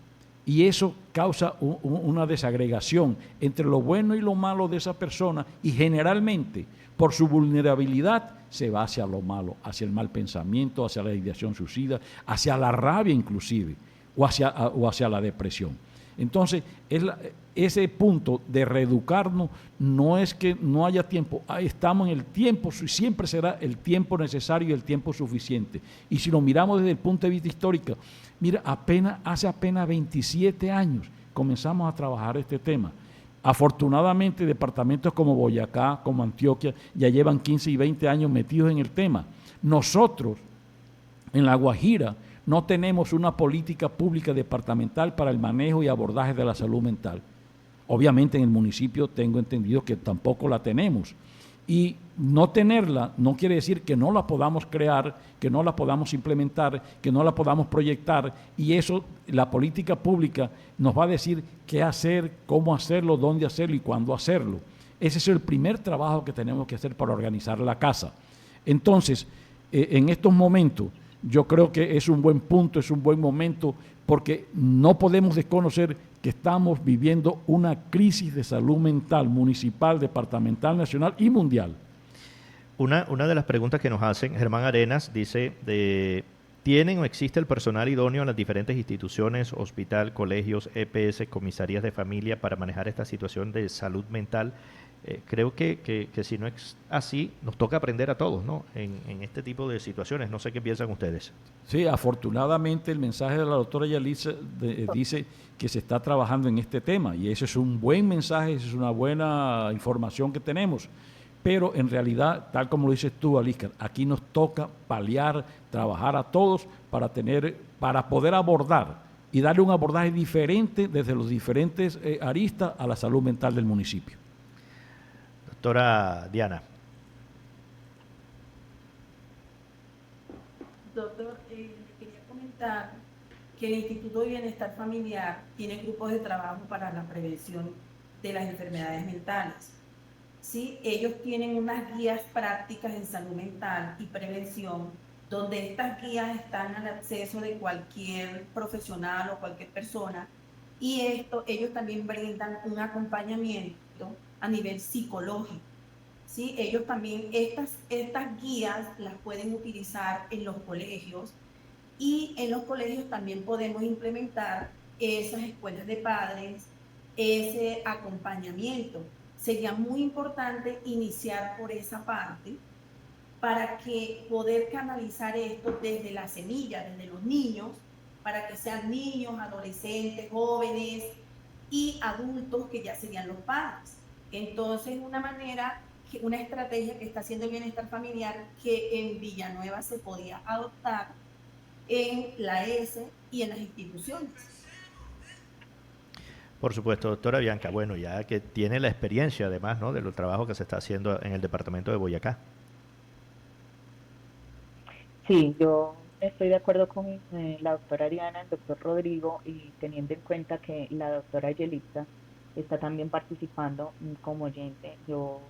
Y eso causa una desagregación entre lo bueno y lo malo de esa persona, y generalmente por su vulnerabilidad se va hacia lo malo, hacia el mal pensamiento, hacia la ideación suicida, hacia la rabia inclusive, o hacia la depresión. Entonces, ese punto de reeducarnos no es que no haya tiempo, estamos en el tiempo, siempre será el tiempo necesario y el tiempo suficiente. Y si lo miramos desde el punto de vista histórico, mira, hace apenas 27 años comenzamos a trabajar este tema. Afortunadamente, departamentos como Boyacá, como Antioquia, ya llevan 15 y 20 años metidos en el tema. Nosotros, en La Guajira, no tenemos una política pública departamental para el manejo y abordaje de la salud mental. Obviamente en el municipio tengo entendido que tampoco la tenemos. Y no tenerla no quiere decir que no la podamos crear, que no la podamos implementar, que no la podamos proyectar, y eso, la política pública nos va a decir qué hacer, cómo hacerlo, dónde hacerlo y cuándo hacerlo. Ese es el primer trabajo que tenemos que hacer para organizar la casa. Entonces, en estos momentos, yo creo que es un buen punto, es un buen momento, porque no podemos desconocer que estamos viviendo una crisis de salud mental municipal, departamental, nacional y mundial. Una de las preguntas que nos hacen, Germán Arenas, dice, ¿tienen o existe el personal idóneo en las diferentes instituciones, hospital, colegios, EPS, comisarías de familia para manejar esta situación de salud mental? Creo que si no es así, nos toca aprender a todos, ¿no? En este tipo de situaciones. No sé qué piensan ustedes. Sí, afortunadamente el mensaje de la doctora Yalitza dice que se está trabajando en este tema, y eso es un buen mensaje, eso es una buena información que tenemos. Pero en realidad, tal como lo dices tú, Alíscar, aquí nos toca paliar, trabajar a todos para poder abordar y darle un abordaje diferente desde los diferentes aristas a la salud mental del municipio. Doctora Diana. Doctor, quería comentar que el Instituto de Bienestar Familiar tiene grupos de trabajo para la prevención de las enfermedades mentales. ¿Sí? Ellos tienen unas guías prácticas en salud mental y prevención, donde estas guías están al acceso de cualquier profesional o cualquier persona, y ellos también brindan un acompañamiento a nivel psicológico. ¿Sí? Ellos también, estas guías las pueden utilizar en los colegios, y en los colegios también podemos implementar esas escuelas de padres, ese acompañamiento. Sería muy importante iniciar por esa parte para que poder canalizar esto desde la semilla, desde los niños, para que sean niños, adolescentes, jóvenes y adultos que ya serían los padres. Entonces, una estrategia que está haciendo el bienestar familiar, que en Villanueva se podía adoptar en la ES y en las instituciones. Por supuesto, doctora Bianca. Bueno, ya que tiene la experiencia además, ¿no?, del trabajo que se está haciendo en el departamento de Boyacá. Sí, yo estoy de acuerdo con la doctora Ariana, el doctor Rodrigo, y teniendo en cuenta que la doctora Yelitza está también participando como oyente. Yo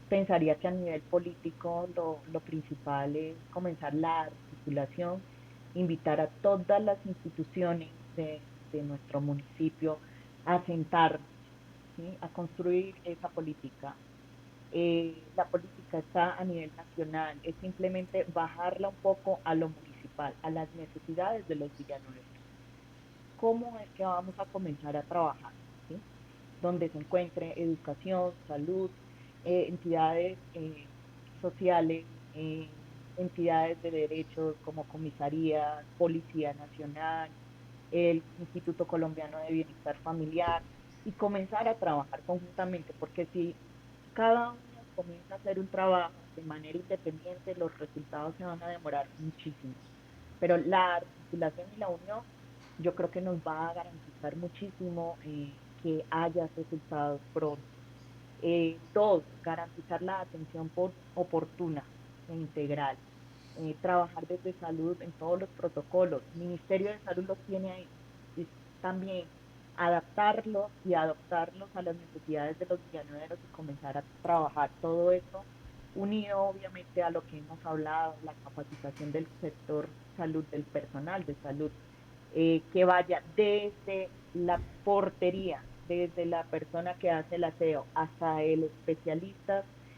pensaría que a nivel político lo principal es comenzar la articulación, invitar a todas las instituciones de nuestro municipio a sentarnos, ¿sí?, a construir esa política. La política está a nivel nacional, es simplemente bajarla un poco a lo municipal, a las necesidades de los villanuevos. ¿Cómo es que vamos a comenzar a trabajar? ¿Sí? Donde se encuentre educación, salud, entidades sociales, entidades de derechos como comisarías, Policía Nacional, el Instituto Colombiano de Bienestar Familiar, y comenzar a trabajar conjuntamente, porque si cada uno comienza a hacer un trabajo de manera independiente, los resultados se van a demorar muchísimo. Pero la articulación y la unión, yo creo que nos va a garantizar muchísimo que haya resultados pronto. Dos, garantizar la atención oportuna e integral. Trabajar desde salud en todos los protocolos. El Ministerio de Salud los tiene ahí. Y también adaptarlos y adoptarlos a las necesidades de los villanueveros y comenzar a trabajar todo eso, unido obviamente a lo que hemos hablado, la capacitación del sector salud, del personal de salud, que vaya desde la portería, desde la persona que hace el aseo hasta el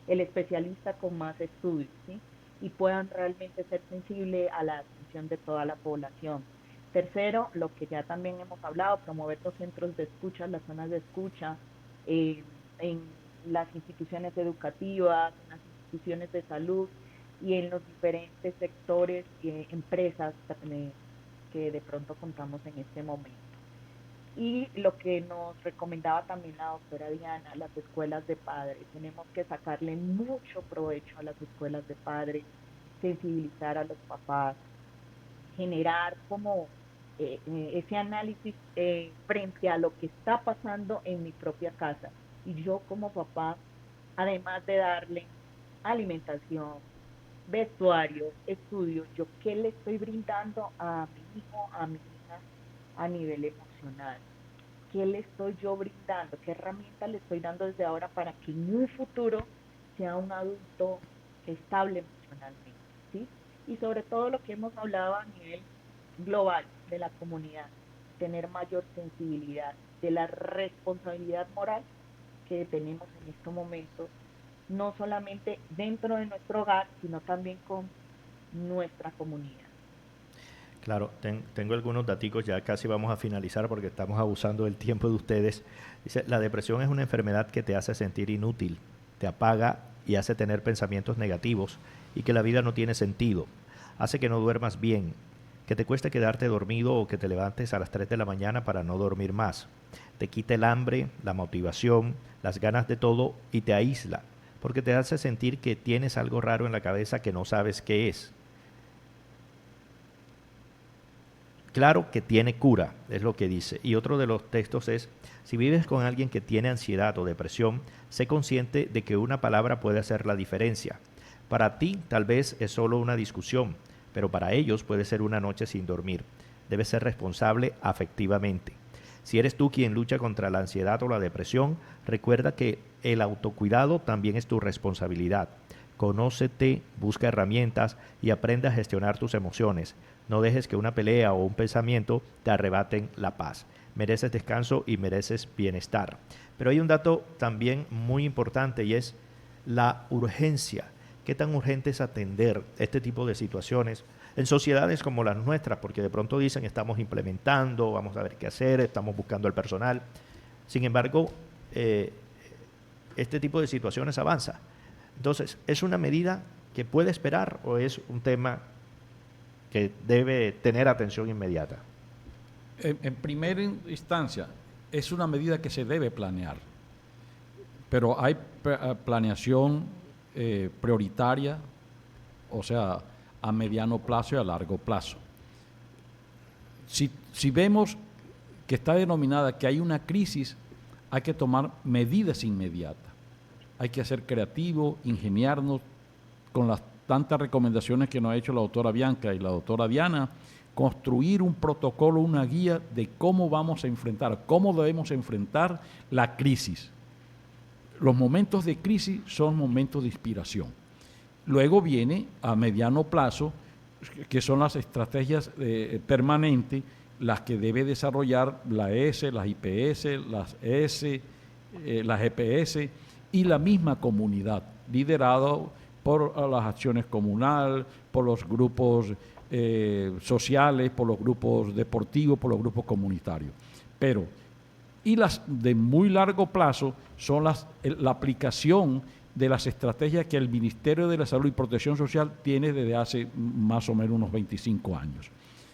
especialista con más estudios, ¿sí? Y puedan realmente ser sensibles a la atención de toda la población. Tercero, lo que ya también hemos hablado, promover los centros de escucha, las zonas de escucha, eh, en las instituciones educativas, en las instituciones de salud y en los diferentes sectores y empresas que de pronto contamos en este momento. Y lo que nos recomendaba también la doctora Diana, las escuelas de padres. Tenemos que sacarle mucho provecho a las escuelas de padres, sensibilizar a los papás, generar como ese análisis frente a lo que está pasando en mi propia casa. Y yo como papá, además de darle alimentación, vestuario, estudios, yo qué le estoy brindando a mi hijo, a mi hija a nivel emocional. ¿Qué le estoy yo brindando? ¿Qué herramienta le estoy dando desde ahora para que en un futuro sea un adulto estable emocionalmente? ¿Sí? Y sobre todo lo que hemos hablado a nivel global de la comunidad, tener mayor sensibilidad de la responsabilidad moral que tenemos en estos momentos, no solamente dentro de nuestro hogar, sino también con nuestra comunidad. Claro, tengo algunos daticos, ya casi vamos a finalizar porque estamos abusando del tiempo de ustedes. Dice, la depresión es una enfermedad que te hace sentir inútil, te apaga y hace tener pensamientos negativos y que la vida no tiene sentido. Hace que no duermas bien, que te cueste quedarte dormido o que te levantes a las 3 de la mañana para no dormir más. Te quita el hambre, la motivación, las ganas de todo y te aísla, porque te hace sentir que tienes algo raro en la cabeza que no sabes qué es. Claro que tiene cura, es lo que dice. Y otro de los textos es, si vives con alguien que tiene ansiedad o depresión, sé consciente de que una palabra puede hacer la diferencia. Para ti tal vez es solo una discusión, pero para ellos puede ser una noche sin dormir. Debes ser responsable afectivamente. Si eres tú quien lucha contra la ansiedad o la depresión, recuerda que el autocuidado también es tu responsabilidad. Conócete, busca herramientas y aprende a gestionar tus emociones. No dejes que una pelea o un pensamiento te arrebaten la paz. Mereces descanso y mereces bienestar. Pero hay un dato también muy importante y es la urgencia. ¿Qué tan urgente es atender este tipo de situaciones en sociedades como las nuestras? Porque de pronto dicen, estamos implementando, vamos a ver qué hacer, estamos buscando el personal. Sin embargo, este tipo de situaciones avanza. Entonces, ¿es una medida que puede esperar o es un tema que debe tener atención inmediata? En primera instancia, es una medida que se debe planear, pero hay planeación prioritaria, o sea, a mediano plazo y a largo plazo. Si vemos que está denominada que hay una crisis, hay que tomar medidas inmediatas. Hay que ser creativos, ingeniarnos con las tantas recomendaciones que nos ha hecho la doctora Bianca y la doctora Diana, construir un protocolo, una guía de cómo vamos a enfrentar, cómo debemos enfrentar la crisis. Los momentos de crisis son momentos de inspiración. Luego viene a mediano plazo, que son las estrategias permanentes, las que debe desarrollar la ES, las IPS, las ES, las GPS y la misma comunidad, liderado por las acciones comunales, por los grupos sociales, por los grupos deportivos, por los grupos comunitarios. Pero, y las de muy largo plazo son la aplicación de las estrategias que el Ministerio de la Salud y Protección Social tiene desde hace más o menos unos 25 años.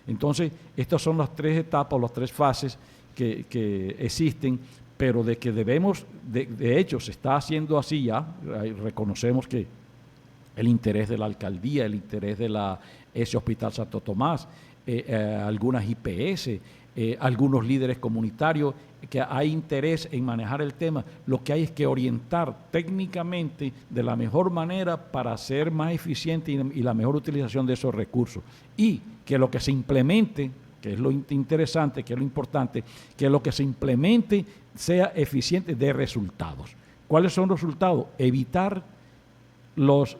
Entonces, estas son las tres etapas, las tres fases que existen, pero de que debemos, de hecho, se está haciendo así ya, reconocemos que el interés de la alcaldía, el interés de ese Hospital Santo Tomás, algunas IPS, algunos líderes comunitarios, que hay interés en manejar el tema. Lo que hay es que orientar técnicamente de la mejor manera para ser más eficiente y la mejor utilización de esos recursos. Y que lo que se implemente, que es lo interesante, que es lo importante, que lo que se implemente sea eficiente de resultados. ¿Cuáles son los resultados? Evitar los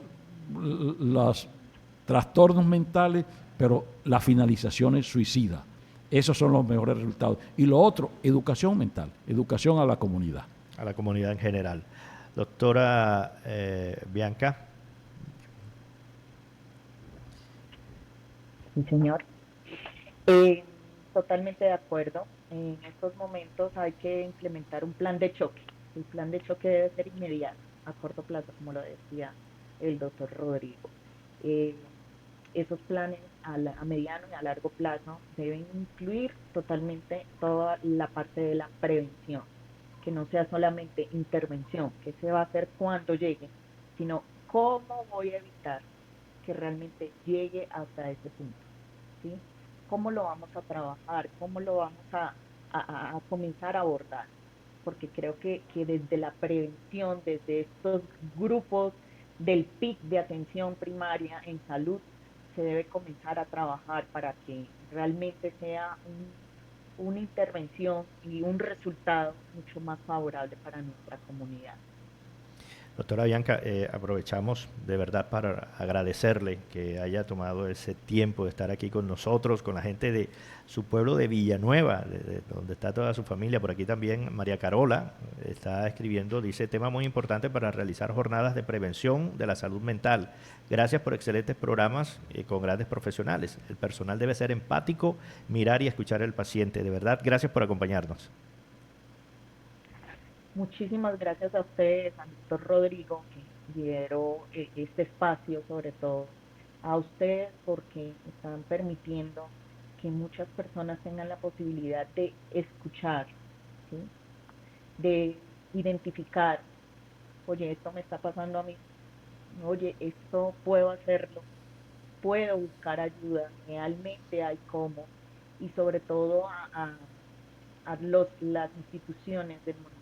trastornos mentales, pero la finalización es suicida. Esos son los mejores resultados. Y lo otro, educación mental, educación a la comunidad. A la comunidad en general. Doctora Bianca. Sí, señor. Totalmente de acuerdo. En estos momentos hay que implementar un plan de choque. El plan de choque debe ser inmediato, a corto plazo, como lo decía el doctor Rodrigo. Eh, Esos planes a mediano y a largo plazo deben incluir totalmente toda la parte de la prevención, que no sea solamente intervención, que se va a hacer cuando llegue, sino cómo voy a evitar que realmente llegue hasta ese punto, ¿sí? ¿Cómo lo vamos a trabajar? ¿Cómo lo vamos a comenzar a abordar? Porque creo que desde la prevención, desde estos grupos del PIC de atención primaria en salud, se debe comenzar a trabajar para que realmente sea una intervención y un resultado mucho más favorable para nuestra comunidad. Doctora Bianca, aprovechamos de verdad para agradecerle que haya tomado ese tiempo de estar aquí con nosotros, con la gente de su pueblo de Villanueva, de donde está toda su familia. Por aquí también María Carola está escribiendo, dice, tema muy importante para realizar jornadas de prevención de la salud mental. Gracias por excelentes programas con grandes profesionales. El personal debe ser empático, mirar y escuchar al paciente. De verdad, gracias por acompañarnos. Muchísimas gracias a ustedes, al doctor Rodrigo, que lideró este espacio, sobre todo a ustedes, porque están permitiendo que muchas personas tengan la posibilidad de escuchar, ¿sí? De identificar, oye, esto me está pasando a mí, oye, esto puedo hacerlo, puedo buscar ayuda, realmente hay cómo, y sobre todo las instituciones del municipio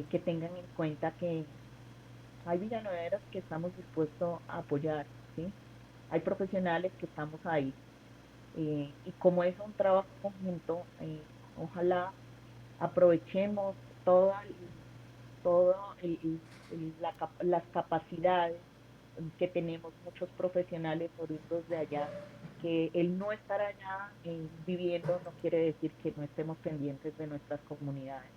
que tengan en cuenta que hay villanueveros que estamos dispuestos a apoyar, ¿sí? Hay profesionales que estamos ahí. Y como es un trabajo conjunto, ojalá aprovechemos toda, todo las capacidades que tenemos muchos profesionales oriundos de allá, que el no estar allá viviendo no quiere decir que no estemos pendientes de nuestras comunidades.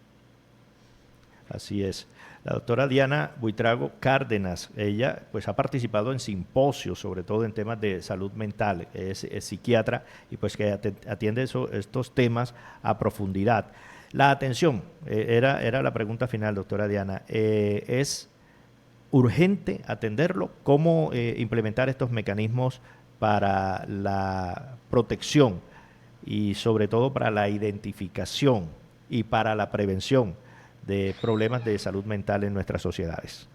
Así es. La doctora Diana Buitrago Cárdenas, ella pues ha participado en simposios, sobre todo en temas de salud mental, es psiquiatra y pues que atiende estos temas a profundidad. La atención, era la pregunta final, doctora Diana, ¿es urgente atenderlo? ¿Cómo implementar estos mecanismos para la protección y sobre todo para la identificación y para la prevención de problemas de salud mental en nuestras sociedades?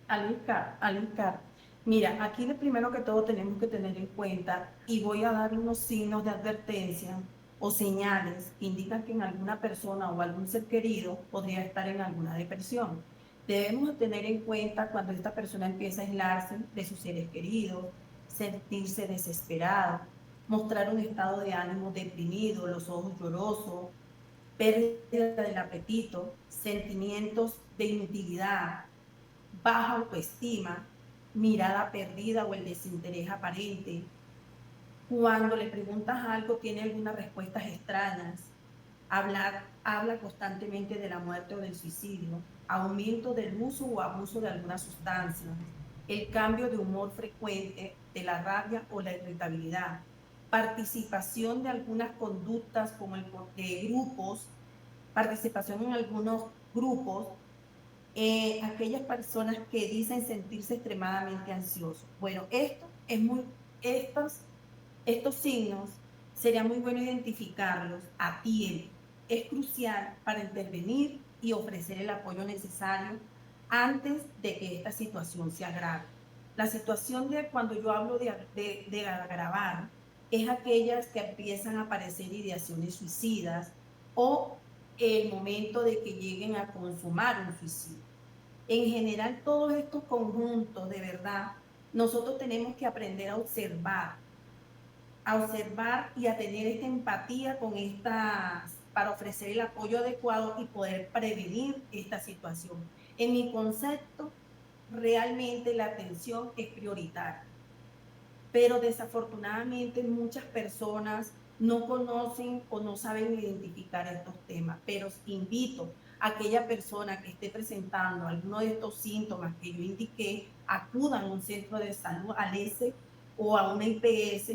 Alicar, mira, aquí de primero que todo tenemos que tener en cuenta, y voy a dar unos signos de advertencia o señales que indican que en alguna persona o algún ser querido podría estar en alguna depresión. Debemos tener en cuenta cuando esta persona empieza a aislarse de sus seres queridos, sentirse desesperado, mostrar un estado de ánimo deprimido, los ojos llorosos, pérdida del apetito, sentimientos de inutilidad, baja autoestima, mirada perdida o el desinterés aparente. Cuando le preguntas algo, tiene algunas respuestas extrañas. Habla constantemente de la muerte o del suicidio, aumento del uso o abuso de alguna sustancia, el cambio de humor frecuente, de la rabia o la irritabilidad, participación de algunas conductas como el de grupos, participación en algunos grupos, aquellas personas que dicen sentirse extremadamente ansiosos. Bueno, estos signos sería muy bueno identificarlos a tiempo. Es crucial para intervenir y ofrecer el apoyo necesario antes de que esta situación se agrave. La situación de cuando yo hablo de agravar es aquellas que empiezan a aparecer ideaciones suicidas o el momento de que lleguen a consumar un suicidio. En general, todos estos conjuntos, de verdad, nosotros tenemos que aprender a observar y a tener esta empatía con estas, para ofrecer el apoyo adecuado y poder prevenir esta situación. En mi concepto, realmente la atención es prioritaria. pero desafortunadamente muchas personas no conocen o no saben identificar estos temas. Pero invito a aquella persona que esté presentando alguno de estos síntomas que yo indiqué, acudan a un centro de salud, al ESE o a una IPS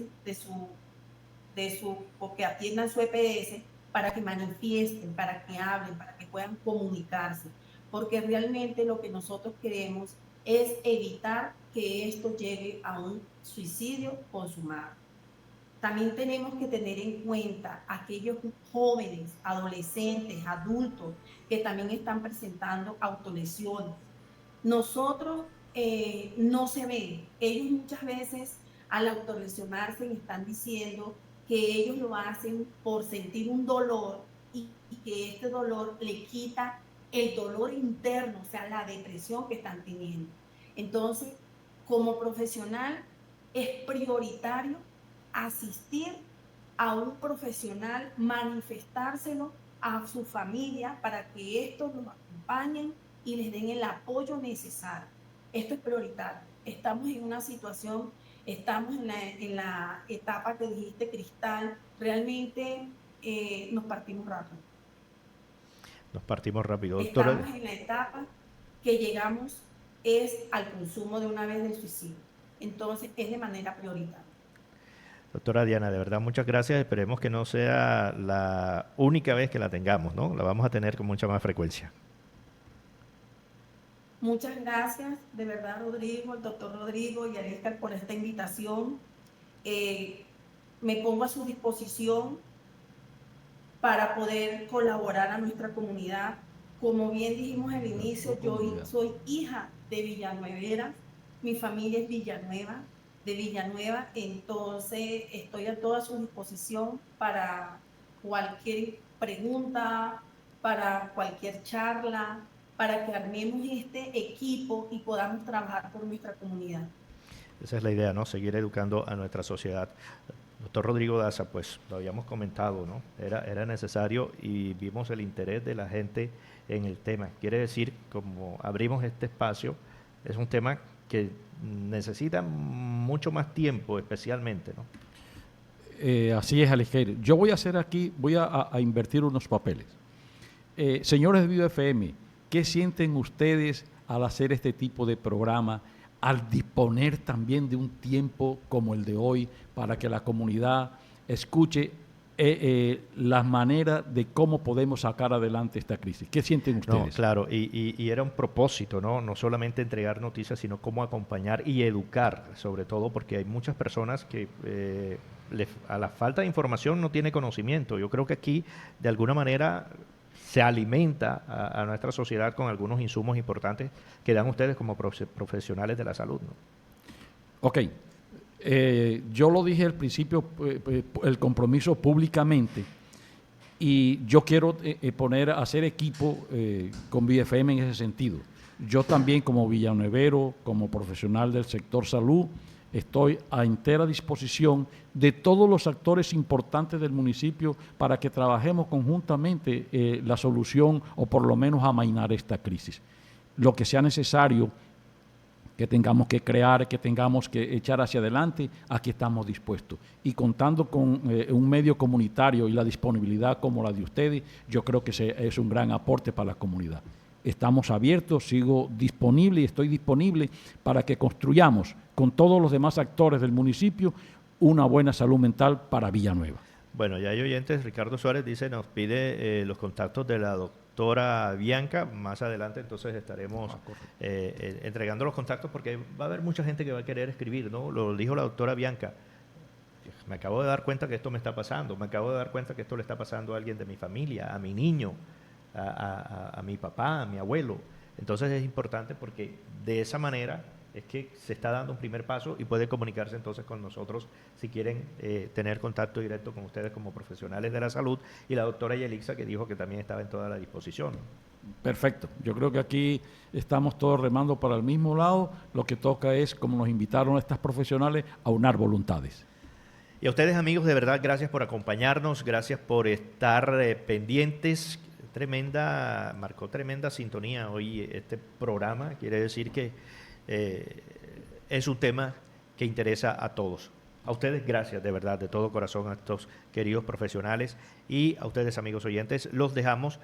o que atiendan su EPS, para que manifiesten, para que hablen, para que puedan comunicarse, porque realmente lo que nosotros queremos es evitar que esto llegue a un suicidio consumado. También tenemos que tener en cuenta aquellos jóvenes, adolescentes, adultos que también están presentando autolesiones. Nosotros no se ven. Ellos muchas veces al autolesionarse están diciendo que ellos lo hacen por sentir un dolor y que este dolor le quita el dolor interno, o sea, la depresión que están teniendo. Entonces, como profesional, es prioritario asistir a un profesional, manifestárselo a su familia para que estos los acompañen y les den el apoyo necesario. Esto es prioritario. Estamos en una situación, estamos en la etapa que dijiste, Cristal, realmente nos partimos rápido. Nos partimos rápido, doctora. Estamos en la etapa que llegamos es al consumo de una vez del suicidio. Entonces, es de manera prioritaria. Doctora Diana, de verdad, muchas gracias. Esperemos que no sea la única vez que la tengamos, ¿no? La vamos a tener con mucha más frecuencia. Muchas gracias, de verdad, Rodrigo, el doctor Rodrigo y Ariscar, por esta invitación. Me pongo a su disposición para poder colaborar a nuestra comunidad. Como bien dijimos al inicio, yo soy hija de villanuevera, mi familia es de Villanueva, entonces estoy a toda su disposición para cualquier pregunta, para cualquier charla, para que armemos este equipo y podamos trabajar por nuestra comunidad. Esa es la idea, ¿no? Seguir educando a nuestra sociedad. Doctor Rodrigo Daza, pues lo habíamos comentado, ¿no? Era necesario y vimos el interés de la gente en el tema. Quiere decir, como abrimos este espacio, es un tema que necesita mucho más tiempo, especialmente, ¿no? Así es, Alejandro. Yo voy a hacer aquí, voy a invertir unos papeles. Señores de Vivo FM, ¿qué sienten ustedes al hacer este tipo de programa, al disponer también de un tiempo como el de hoy para que la comunidad escuche las maneras de cómo podemos sacar adelante esta crisis? ¿Qué sienten ustedes? No, claro, y era un propósito, ¿no? No solamente entregar noticias, sino cómo acompañar y educar, sobre todo porque hay muchas personas que a la falta de información no tiene conocimiento. Yo creo que aquí, de alguna manera, se alimenta a nuestra sociedad con algunos insumos importantes que dan ustedes como profesionales de la salud, ¿no? Ok. Yo lo dije al principio, el compromiso públicamente, y yo quiero hacer equipo con VFM en ese sentido. Yo también, como villanuevero, como profesional del sector salud, estoy a entera disposición de todos los actores importantes del municipio para que trabajemos conjuntamente la solución o por lo menos amainar esta crisis. Lo que sea necesario, que tengamos que crear, que tengamos que echar hacia adelante, aquí estamos dispuestos. Y contando con un medio comunitario y la disponibilidad como la de ustedes, yo creo que es un gran aporte para la comunidad. Estamos abiertos, sigo disponible y estoy disponible para que construyamos con todos los demás actores del municipio una buena salud mental para Villanueva. Bueno, ya hay oyentes. Ricardo Suárez dice, nos pide los contactos de la doctora Bianca. Más adelante entonces estaremos entregando los contactos porque va a haber mucha gente que va a querer escribir, ¿no? Lo dijo la doctora Bianca. Me acabo de dar cuenta que esto me está pasando, me acabo de dar cuenta que esto le está pasando a alguien de mi familia, a mi niño, a mi papá, a mi abuelo. Entonces es importante porque de esa manera es que se está dando un primer paso y puede comunicarse entonces con nosotros si quieren tener contacto directo con ustedes como profesionales de la salud, y la doctora Yelixa, que dijo que también estaba en toda la disposición. Perfecto. Yo creo que aquí estamos todos remando para el mismo lado. Lo que toca es, como nos invitaron estas profesionales, a unar voluntades. Y a ustedes, amigos, de verdad, gracias por acompañarnos, gracias por estar pendientes. Marcó tremenda sintonía hoy este programa. Quiere decir que es un tema que interesa a todos. A ustedes, gracias de verdad, de todo corazón, a estos queridos profesionales, y a ustedes, amigos oyentes, los dejamos